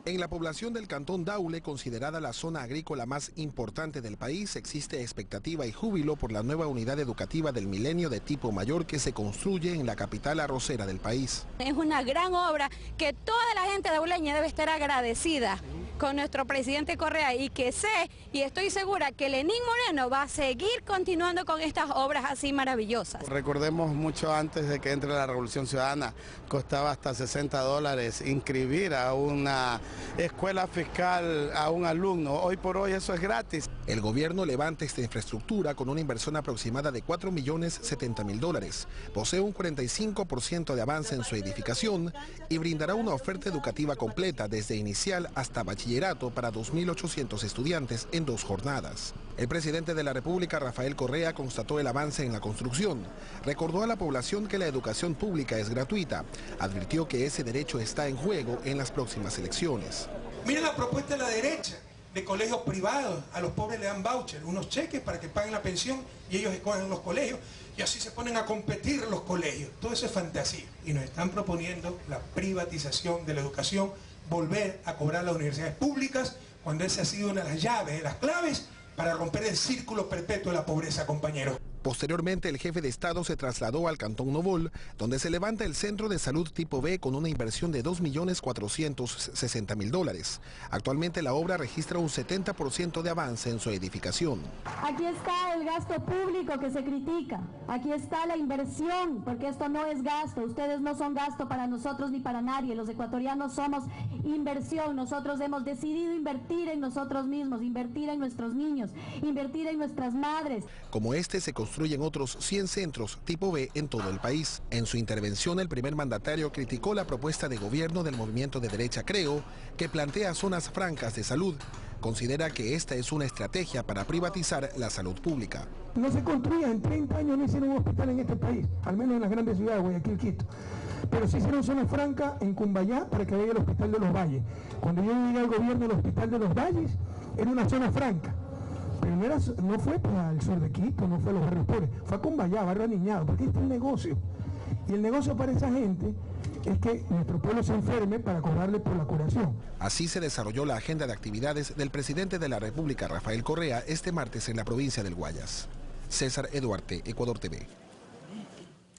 En la población del cantón Daule, considerada la zona agrícola más importante del país, existe expectativa y júbilo por la nueva unidad educativa del Milenio de tipo mayor que se construye en la capital arrocera del país. Es una gran obra que toda la gente dauleña debe estar agradecida con nuestro presidente Correa y que sé y estoy segura que Lenín Moreno va a seguir continuando con estas obras así maravillosas. Recordemos mucho antes de que entre la Revolución Ciudadana, costaba hasta $60 inscribir a una escuela fiscal a un alumno. Hoy por hoy eso es gratis. El gobierno levanta esta infraestructura con una inversión aproximada de $4.070.000. Posee un 45% de avance en su edificación y brindará una oferta educativa completa desde inicial hasta bachillerato para 2.800 estudiantes en 2 jornadas. El presidente de la República, Rafael Correa, constató el avance en la construcción. Recordó a la población que la educación pública es gratuita. Advirtió que ese derecho está en juego en las próximas elecciones. Miren la propuesta de la derecha, de colegios privados. A los pobres le dan voucher, unos cheques para que paguen la pensión y ellos escogen los colegios y así se ponen a competir los colegios. Todo eso es fantasía y nos están proponiendo la privatización de la educación, volver a cobrar las universidades públicas cuando esa ha sido una de las llaves, de las claves para romper el círculo perpetuo de la pobreza, compañeros. Posteriormente, el jefe de Estado se trasladó al Cantón Novol, donde se levanta el Centro de Salud Tipo B con una inversión de $2.460.000. Actualmente la obra registra un 70% de avance en su edificación. Aquí está el gasto público que se critica, aquí está la inversión, porque esto no es gasto, ustedes no son gasto para nosotros ni para nadie, los ecuatorianos somos inversión, nosotros hemos decidido invertir en nosotros mismos, invertir en nuestros niños, invertir en nuestras madres. Como este se construyen otros 100 centros tipo B en todo el país. En su intervención, el primer mandatario criticó la propuesta de gobierno del movimiento de derecha Creo, que plantea zonas francas de salud. Considera que esta es una estrategia para privatizar la salud pública. No se construía, en 30 años no hicieron un hospital en este país, al menos en las grandes ciudades, Guayaquil, Quito. Pero se hicieron zonas francas en Cumbayá para que vaya el hospital de los Valles. Cuando yo llegué al gobierno, el hospital de los Valles era una zona franca. Pero no fue para el sur de Quito, no fue a los barrios pobres, fue a Cumbayá, barrio Aniñado, porque este es el negocio. Y el negocio para esa gente es que nuestro pueblo se enferme para cobrarle por la curación. Así se desarrolló la agenda de actividades del presidente de la República, Rafael Correa, este martes en la provincia del Guayas. César Eduarte, Ecuador TV.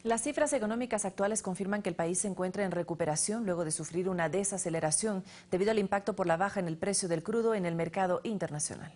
Las cifras económicas actuales confirman que el país se encuentra en recuperación luego de sufrir una desaceleración debido al impacto por la baja en el precio del crudo en el mercado internacional.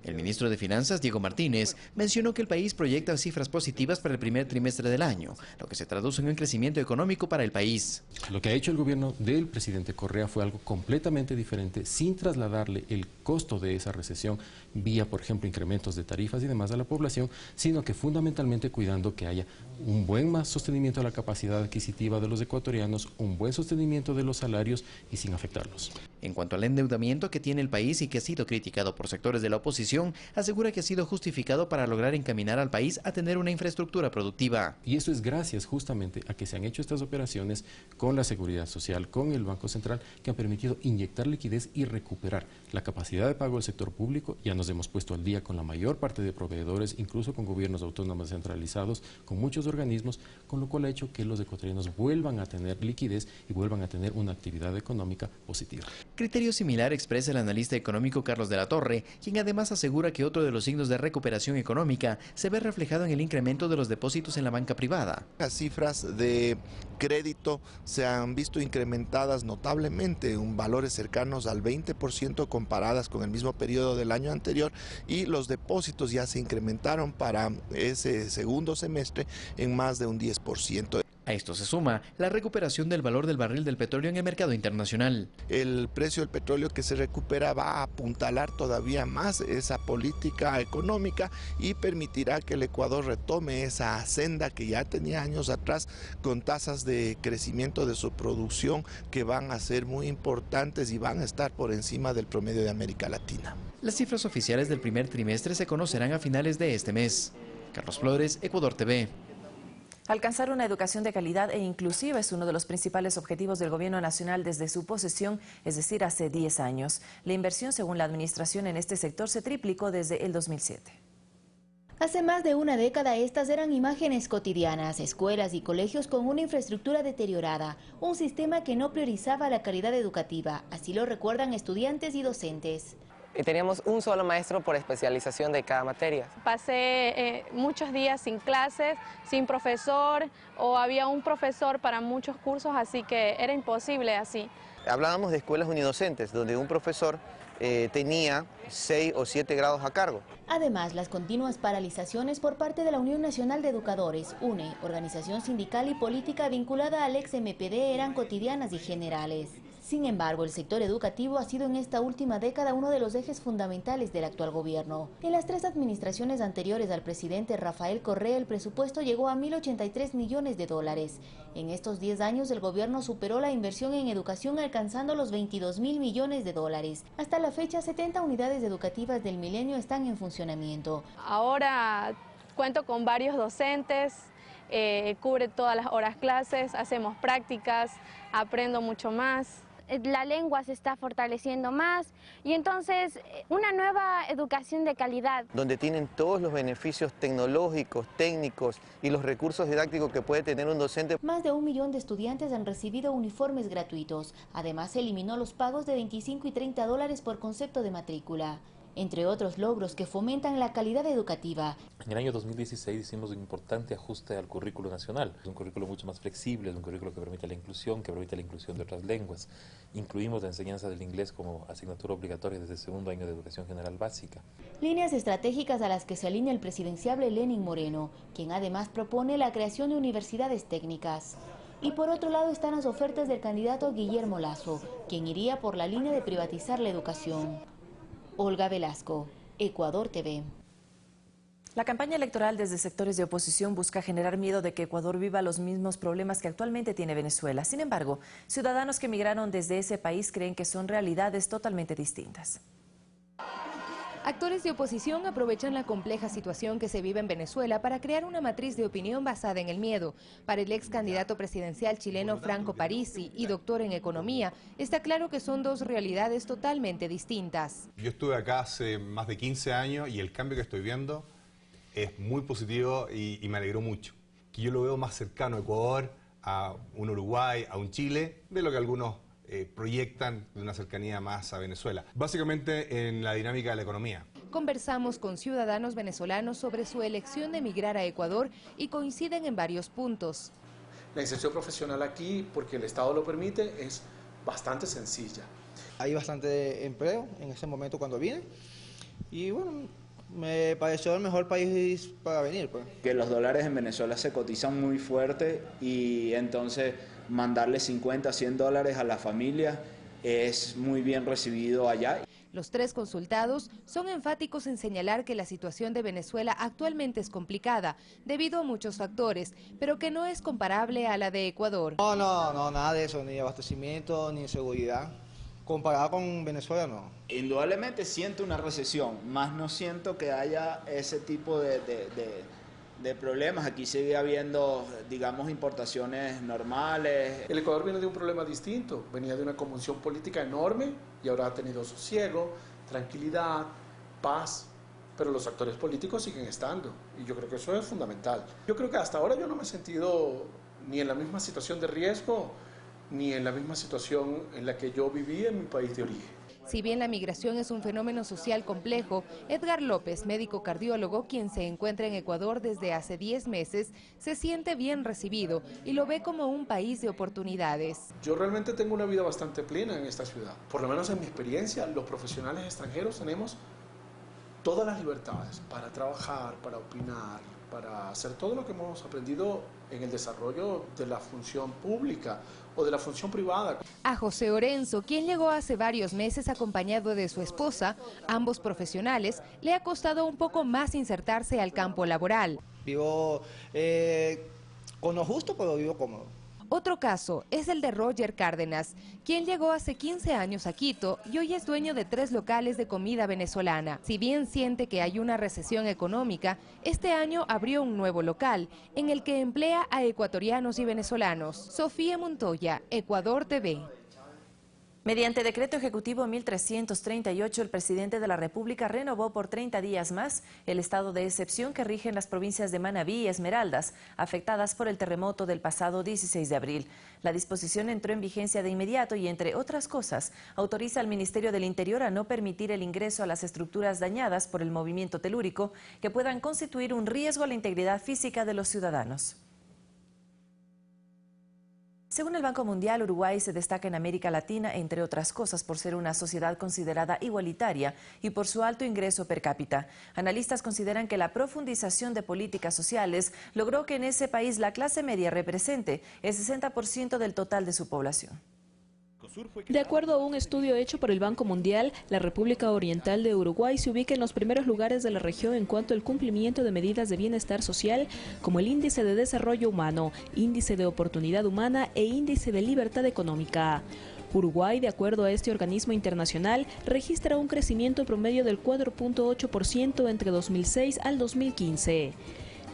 El ministro de Finanzas, Diego Martínez, mencionó que el país proyecta cifras positivas para el primer trimestre del año, lo que se traduce en un crecimiento económico para el país. Lo que ha hecho el gobierno del presidente Correa fue algo completamente diferente, sin trasladarle el costo de esa recesión vía, por ejemplo, incrementos de tarifas y demás a la población, sino que fundamentalmente cuidando que haya un buen más sostenimiento de la capacidad adquisitiva de los ecuatorianos, un buen sostenimiento de los salarios y sin afectarlos. En cuanto al endeudamiento que tiene el país y que ha sido criticado por sectores de la oposición, asegura que ha sido justificado para lograr encaminar al país a tener una infraestructura productiva. Y eso es gracias justamente a que se han hecho estas operaciones con la Seguridad Social, con el Banco Central, que han permitido inyectar liquidez y recuperar la capacidad de pago del sector público. Ya nos hemos puesto al día con la mayor parte de proveedores, incluso con gobiernos autónomos centralizados, con muchos organismos, con lo cual ha hecho que los ecuatorianos vuelvan a tener liquidez y vuelvan a tener una actividad económica positiva. Criterio similar expresa el analista económico Carlos de la Torre, quien además asegura que otro de los signos de recuperación económica se ve reflejado en el incremento de los depósitos en la banca privada. Las cifras de crédito se han visto incrementadas notablemente, valores cercanos al 20% comparadas con el mismo periodo del año anterior, y los depósitos ya se incrementaron para ese segundo semestre en más de un 10%. A esto se suma la recuperación del valor del barril del petróleo en el mercado internacional. El precio del petróleo que se recupera va a apuntalar todavía más esa política económica y permitirá que el Ecuador retome esa senda que ya tenía años atrás, con tasas de crecimiento de su producción que van a ser muy importantes y van a estar por encima del promedio de América Latina. Las cifras oficiales del primer trimestre se conocerán a finales de este mes. Carlos Flores, Ecuador TV. Alcanzar una educación de calidad e inclusiva es uno de los principales objetivos del Gobierno Nacional desde su posesión, es decir, hace 10 años. La inversión, según la administración en este sector, se triplicó desde el 2007. Hace más de una década estas eran imágenes cotidianas, escuelas y colegios con una infraestructura deteriorada, un sistema que no priorizaba la calidad educativa, así lo recuerdan estudiantes y docentes. Y teníamos un solo maestro por especialización de cada materia. Pasé muchos días sin clases, sin profesor, o había un profesor para muchos cursos, así que era imposible así. Hablábamos de escuelas unidocentes, donde un profesor tenía 6 o 7 grados a cargo. Además, las continuas paralizaciones por parte de la Unión Nacional de Educadores, UNE, organización sindical y política vinculada al ex-MPD, eran cotidianas y generales. Sin embargo, el sector educativo ha sido en esta última década uno de los ejes fundamentales del actual gobierno. En las 3 administraciones anteriores al presidente Rafael Correa, el presupuesto llegó a 1.083 millones de dólares. En estos 10 años, el gobierno superó la inversión en educación alcanzando los 22.000 millones de dólares. Hasta la fecha, 70 unidades educativas del Milenio están en funcionamiento. Ahora cuento con varios docentes, cubre todas las horas clases, hacemos prácticas, aprendo mucho más. La lengua se está fortaleciendo más y entonces una nueva educación de calidad. Donde tienen todos los beneficios tecnológicos, técnicos y los recursos didácticos que puede tener un docente. Más de 1 millón de estudiantes han recibido uniformes gratuitos. Además, se eliminó los pagos de 25 y 30 dólares por concepto de matrícula. Entre otros logros que fomentan la calidad educativa. En el año 2016 hicimos un importante ajuste al currículo nacional. Es un currículo mucho más flexible, es un currículo que permite la inclusión, de otras lenguas. Incluimos la enseñanza del inglés como asignatura obligatoria desde el 2º año de educación general básica. Líneas estratégicas a las que se alinea el presidenciable Lenín Moreno, quien además propone la creación de universidades técnicas. Y por otro lado están las ofertas del candidato Guillermo Lasso, quien iría por la línea de privatizar la educación. Olga Velasco, Ecuador TV. La campaña electoral desde sectores de oposición busca generar miedo de que Ecuador viva los mismos problemas que actualmente tiene Venezuela. Sin embargo, ciudadanos que emigraron desde ese país creen que son realidades totalmente distintas. Actores de oposición aprovechan la compleja situación que se vive en Venezuela para crear una matriz de opinión basada en el miedo. Para el ex candidato presidencial chileno Franco Parisi y doctor en economía, está claro que son 2 realidades totalmente distintas. Yo estuve acá hace más de 15 años y el cambio que estoy viendo es muy positivo y me alegró mucho. Que yo lo veo más cercano a Ecuador, a un Uruguay, a un Chile, de lo que algunos proyectan de una cercanía más a Venezuela. Básicamente en la dinámica de la economía. Conversamos con ciudadanos venezolanos sobre su elección de emigrar a Ecuador y coinciden en varios puntos. La inserción profesional aquí, porque el Estado lo permite, es bastante sencilla. Hay bastante empleo en ese momento cuando vine y bueno, me pareció el mejor país para venir. Pues. Que los dólares en Venezuela se cotizan muy fuerte y entonces mandarle 50, 100 dólares a la familia es muy bien recibido allá. Los 3 consultados son enfáticos en señalar que la situación de Venezuela actualmente es complicada debido a muchos factores, pero que no es comparable a la de Ecuador. No, nada de eso, ni abastecimiento, ni seguridad. Comparado con Venezuela, no. Indudablemente siento una recesión, más no siento que haya ese tipo de problemas. Aquí sigue habiendo, digamos, importaciones normales. El Ecuador viene de un problema distinto, venía de una convulsión política enorme y ahora ha tenido sosiego, tranquilidad, paz, pero los actores políticos siguen estando y yo creo que eso es fundamental. Yo creo que hasta ahora yo no me he sentido ni en la misma situación de riesgo ni en la misma situación en la que yo viví en mi país de origen. Si bien la migración es un fenómeno social complejo, Edgar López, médico cardiólogo, quien se encuentra en Ecuador desde hace 10 meses, se siente bien recibido y lo ve como un país de oportunidades. Yo realmente tengo una vida bastante plena en esta ciudad. Por lo menos en mi experiencia, los profesionales extranjeros tenemos todas las libertades para trabajar, para opinar, para hacer todo lo que hemos aprendido en el desarrollo de la función pública o de la función privada. A José Orenzo, quien llegó hace varios meses acompañado de su esposa, ambos profesionales, le ha costado un poco más insertarse al campo laboral. Vivo con lo justo, pero vivo cómodo. Otro caso es el de Roger Cárdenas, quien llegó hace 15 años a Quito y hoy es dueño de 3 locales de comida venezolana. Si bien siente que hay una recesión económica, este año abrió un nuevo local en el que emplea a ecuatorianos y venezolanos. Sofía Montoya, Ecuador TV. Mediante decreto ejecutivo 1338, el presidente de la República renovó por 30 días más el estado de excepción que rige en las provincias de Manabí y Esmeraldas, afectadas por el terremoto del pasado 16 de abril. La disposición entró en vigencia de inmediato y, entre otras cosas, autoriza al Ministerio del Interior a no permitir el ingreso a las estructuras dañadas por el movimiento telúrico que puedan constituir un riesgo a la integridad física de los ciudadanos. Según el Banco Mundial, Uruguay se destaca en América Latina, entre otras cosas, por ser una sociedad considerada igualitaria y por su alto ingreso per cápita. Analistas consideran que la profundización de políticas sociales logró que en ese país la clase media represente el 60% del total de su población. De acuerdo a un estudio hecho por el Banco Mundial, la República Oriental de Uruguay se ubica en los primeros lugares de la región en cuanto al cumplimiento de medidas de bienestar social, como el Índice de Desarrollo Humano, Índice de Oportunidad Humana e Índice de Libertad Económica. Uruguay, de acuerdo a este organismo internacional, registra un crecimiento promedio del 4.8% entre 2006 al 2015.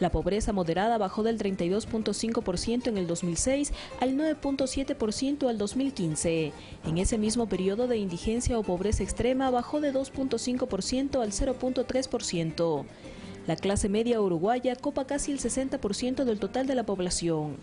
La pobreza moderada bajó del 32.5% en el 2006 al 9.7% al 2015. En ese mismo periodo de indigencia o pobreza extrema bajó de 2.5% al 0.3%. La clase media uruguaya copa casi el 60% del total de la población.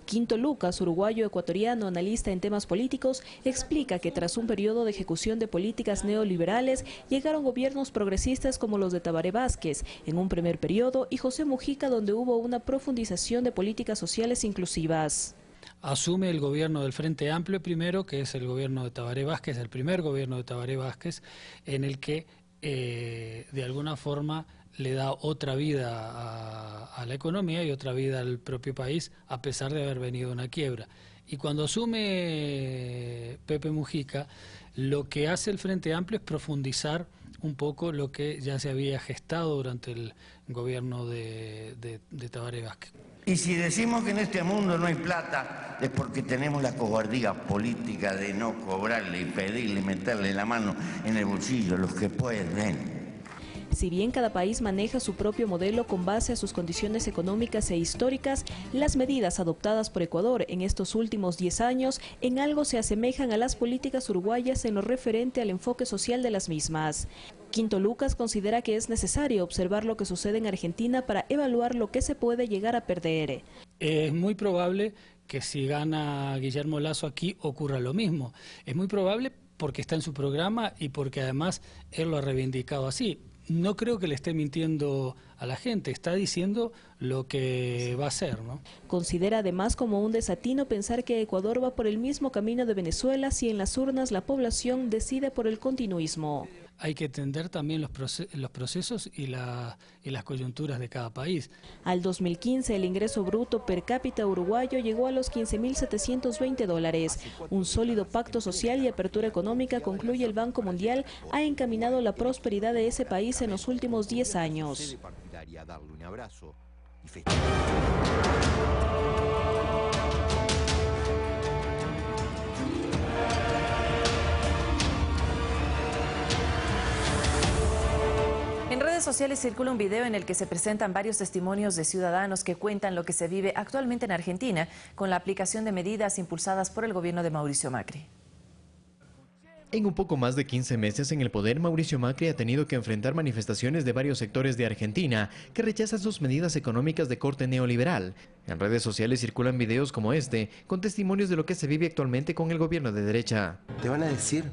Quinto Lucas, uruguayo ecuatoriano, analista en temas políticos, explica que tras un periodo de ejecución de políticas neoliberales, llegaron gobiernos progresistas como los de Tabaré Vázquez en un primer periodo y José Mujica, donde hubo una profundización de políticas sociales inclusivas. Asume el gobierno del Frente Amplio primero, que es el gobierno de Tabaré Vázquez, el primer gobierno de Tabaré Vázquez, en el que de alguna forma le da otra vida a la economía y otra vida al propio país, a pesar de haber venido una quiebra. Y cuando asume Pepe Mujica, lo que hace el Frente Amplio es profundizar un poco lo que ya se había gestado durante el gobierno de Tabaré Vázquez. Y si decimos que en este mundo no hay plata, es porque tenemos la cobardía política de no cobrarle y pedirle, meterle la mano en el bolsillo, los que pueden. Si bien cada país maneja su propio modelo con base a sus condiciones económicas e históricas, las medidas adoptadas por Ecuador en estos últimos 10 años en algo se asemejan a las políticas uruguayas en lo referente al enfoque social de las mismas. Quinto Lucas considera que es necesario observar lo que sucede en Argentina para evaluar lo que se puede llegar a perder. Es muy probable que si gana Guillermo Lasso aquí ocurra lo mismo. Es muy probable porque está en su programa y porque además él lo ha reivindicado así. No creo que le esté mintiendo a la gente, está diciendo lo que va a hacer, ¿no? Considera además como un desatino pensar que Ecuador va por el mismo camino de Venezuela si en las urnas la población decide por el continuismo. Hay que entender también los procesos y las coyunturas de cada país. Al 2015 el ingreso bruto per cápita uruguayo llegó a los $15.720. Un sólido pacto social y apertura económica, concluye el Banco Mundial, ha encaminado la prosperidad de ese país en los últimos 10 años. En redes sociales circula un video en el que se presentan varios testimonios de ciudadanos que cuentan lo que se vive actualmente en Argentina con la aplicación de medidas impulsadas por el gobierno de Mauricio Macri. En un poco más de 15 meses en el poder, Mauricio Macri ha tenido que enfrentar manifestaciones de varios sectores de Argentina que rechazan sus medidas económicas de corte neoliberal. En redes sociales circulan videos como este, con testimonios de lo que se vive actualmente con el gobierno de derecha. Te van a decir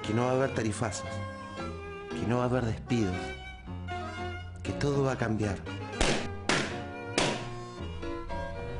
que no va a haber tarifazos, que no va a haber despidos, que todo va a cambiar.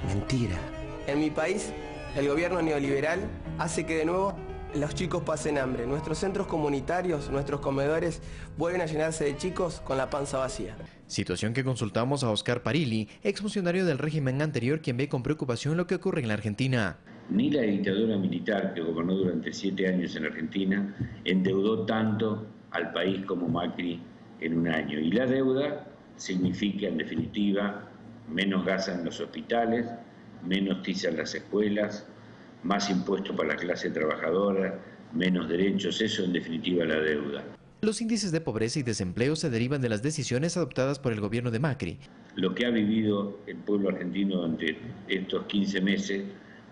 Mentira. En mi país, el gobierno neoliberal hace que de nuevo los chicos pasen hambre. Nuestros centros comunitarios, nuestros comedores, vuelven a llenarse de chicos con la panza vacía. Situación que consultamos a Oscar Parilli, exfuncionario del régimen anterior, quien ve con preocupación lo que ocurre en la Argentina. Ni la dictadura militar que gobernó durante 7 años en Argentina endeudó tanto al país como Macri en un año. Y la deuda significa, en definitiva, menos gas en los hospitales, menos tiza en las escuelas, más impuestos para la clase trabajadora, menos derechos, eso en definitiva la deuda. Los índices de pobreza y desempleo se derivan de las decisiones adoptadas por el gobierno de Macri. Lo que ha vivido el pueblo argentino durante estos 15 meses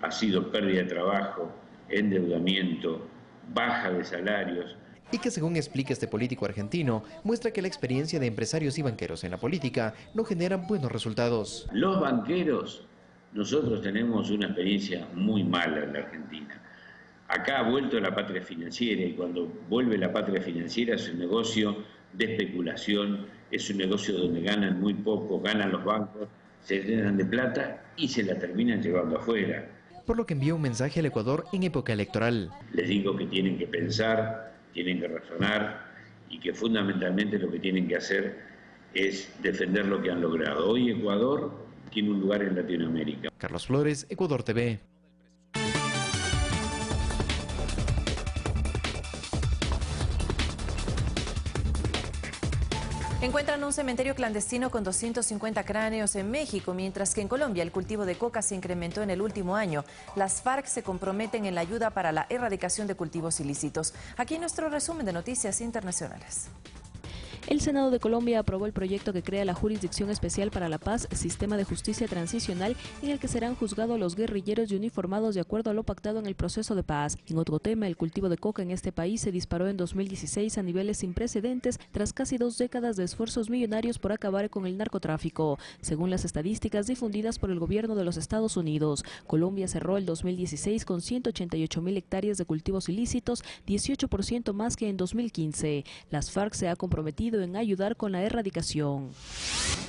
ha sido pérdida de trabajo, endeudamiento, baja de salarios. Y que, según explica este político argentino, muestra que la experiencia de empresarios y banqueros en la política no generan buenos resultados. Los banqueros, nosotros tenemos una experiencia muy mala en la Argentina. Acá ha vuelto la patria financiera y cuando vuelve la patria financiera es un negocio de especulación, es un negocio donde ganan muy poco, ganan los bancos, se llenan de plata y se la terminan llevando afuera. por lo que envió un mensaje al Ecuador en época electoral. Les digo que tienen que pensar, tienen que razonar y que fundamentalmente lo que tienen que hacer es defender lo que han logrado. Hoy Ecuador tiene un lugar en Latinoamérica. Carlos Flores, Ecuador TV. Encuentran un cementerio clandestino con 250 cráneos en México, mientras que en Colombia el cultivo de coca se incrementó en el último año. Las FARC se comprometen en la ayuda para la erradicación de cultivos ilícitos. Aquí nuestro resumen de noticias internacionales. El Senado de Colombia aprobó el proyecto que crea la Jurisdicción Especial para la Paz, Sistema de Justicia Transicional, en el que serán juzgados los guerrilleros y uniformados de acuerdo a lo pactado en el proceso de paz. En otro tema, el cultivo de coca en este país se disparó en 2016 a niveles sin precedentes tras casi 2 décadas de esfuerzos millonarios por acabar con el narcotráfico. Según las estadísticas difundidas por el gobierno de los Estados Unidos, Colombia cerró el 2016 con 188.000 hectáreas de cultivos ilícitos, 18% más que en 2015. Las FARC se ha comprometido en ayudar con la erradicación.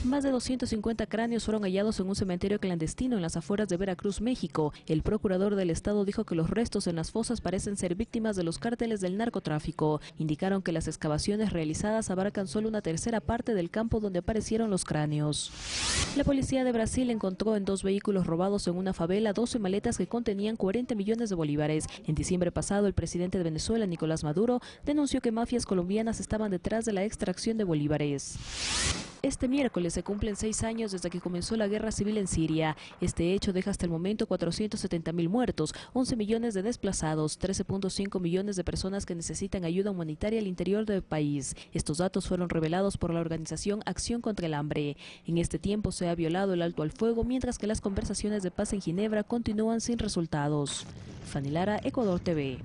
Más de 250 cráneos fueron hallados en un cementerio clandestino en las afueras de Veracruz, México. El procurador del estado dijo que los restos en las fosas parecen ser víctimas de los cárteles del narcotráfico. Indicaron que las excavaciones realizadas abarcan solo una tercera parte del campo donde aparecieron los cráneos. La policía de Brasil encontró en 2 vehículos robados en una favela 12 maletas que contenían 40 millones de bolívares. En diciembre pasado, el presidente de Venezuela, Nicolás Maduro, denunció que mafias colombianas estaban detrás de la extracción de bolívares. Este miércoles se cumplen 6 años desde que comenzó la guerra civil en Siria. Este hecho deja hasta el momento 470.000 muertos, 11 millones de desplazados, 13.5 millones de personas que necesitan ayuda humanitaria al interior del país. Estos datos fueron revelados por la organización Acción contra el Hambre. En este tiempo se ha violado el alto al fuego, mientras que las conversaciones de paz en Ginebra continúan sin resultados. Fanny Lara, Ecuador TV.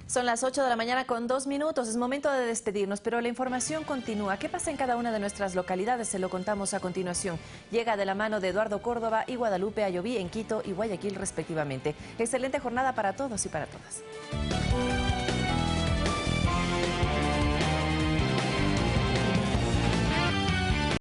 Son las 8 de la mañana con 2 minutos. Es momento de despedirnos, pero la información continúa. ¿Qué pasa en cada una de nuestras localidades? Se lo contamos a continuación. Llega de la mano de Eduardo Córdoba y Guadalupe Ayoví en Quito y Guayaquil respectivamente. Excelente jornada para todos y para todas.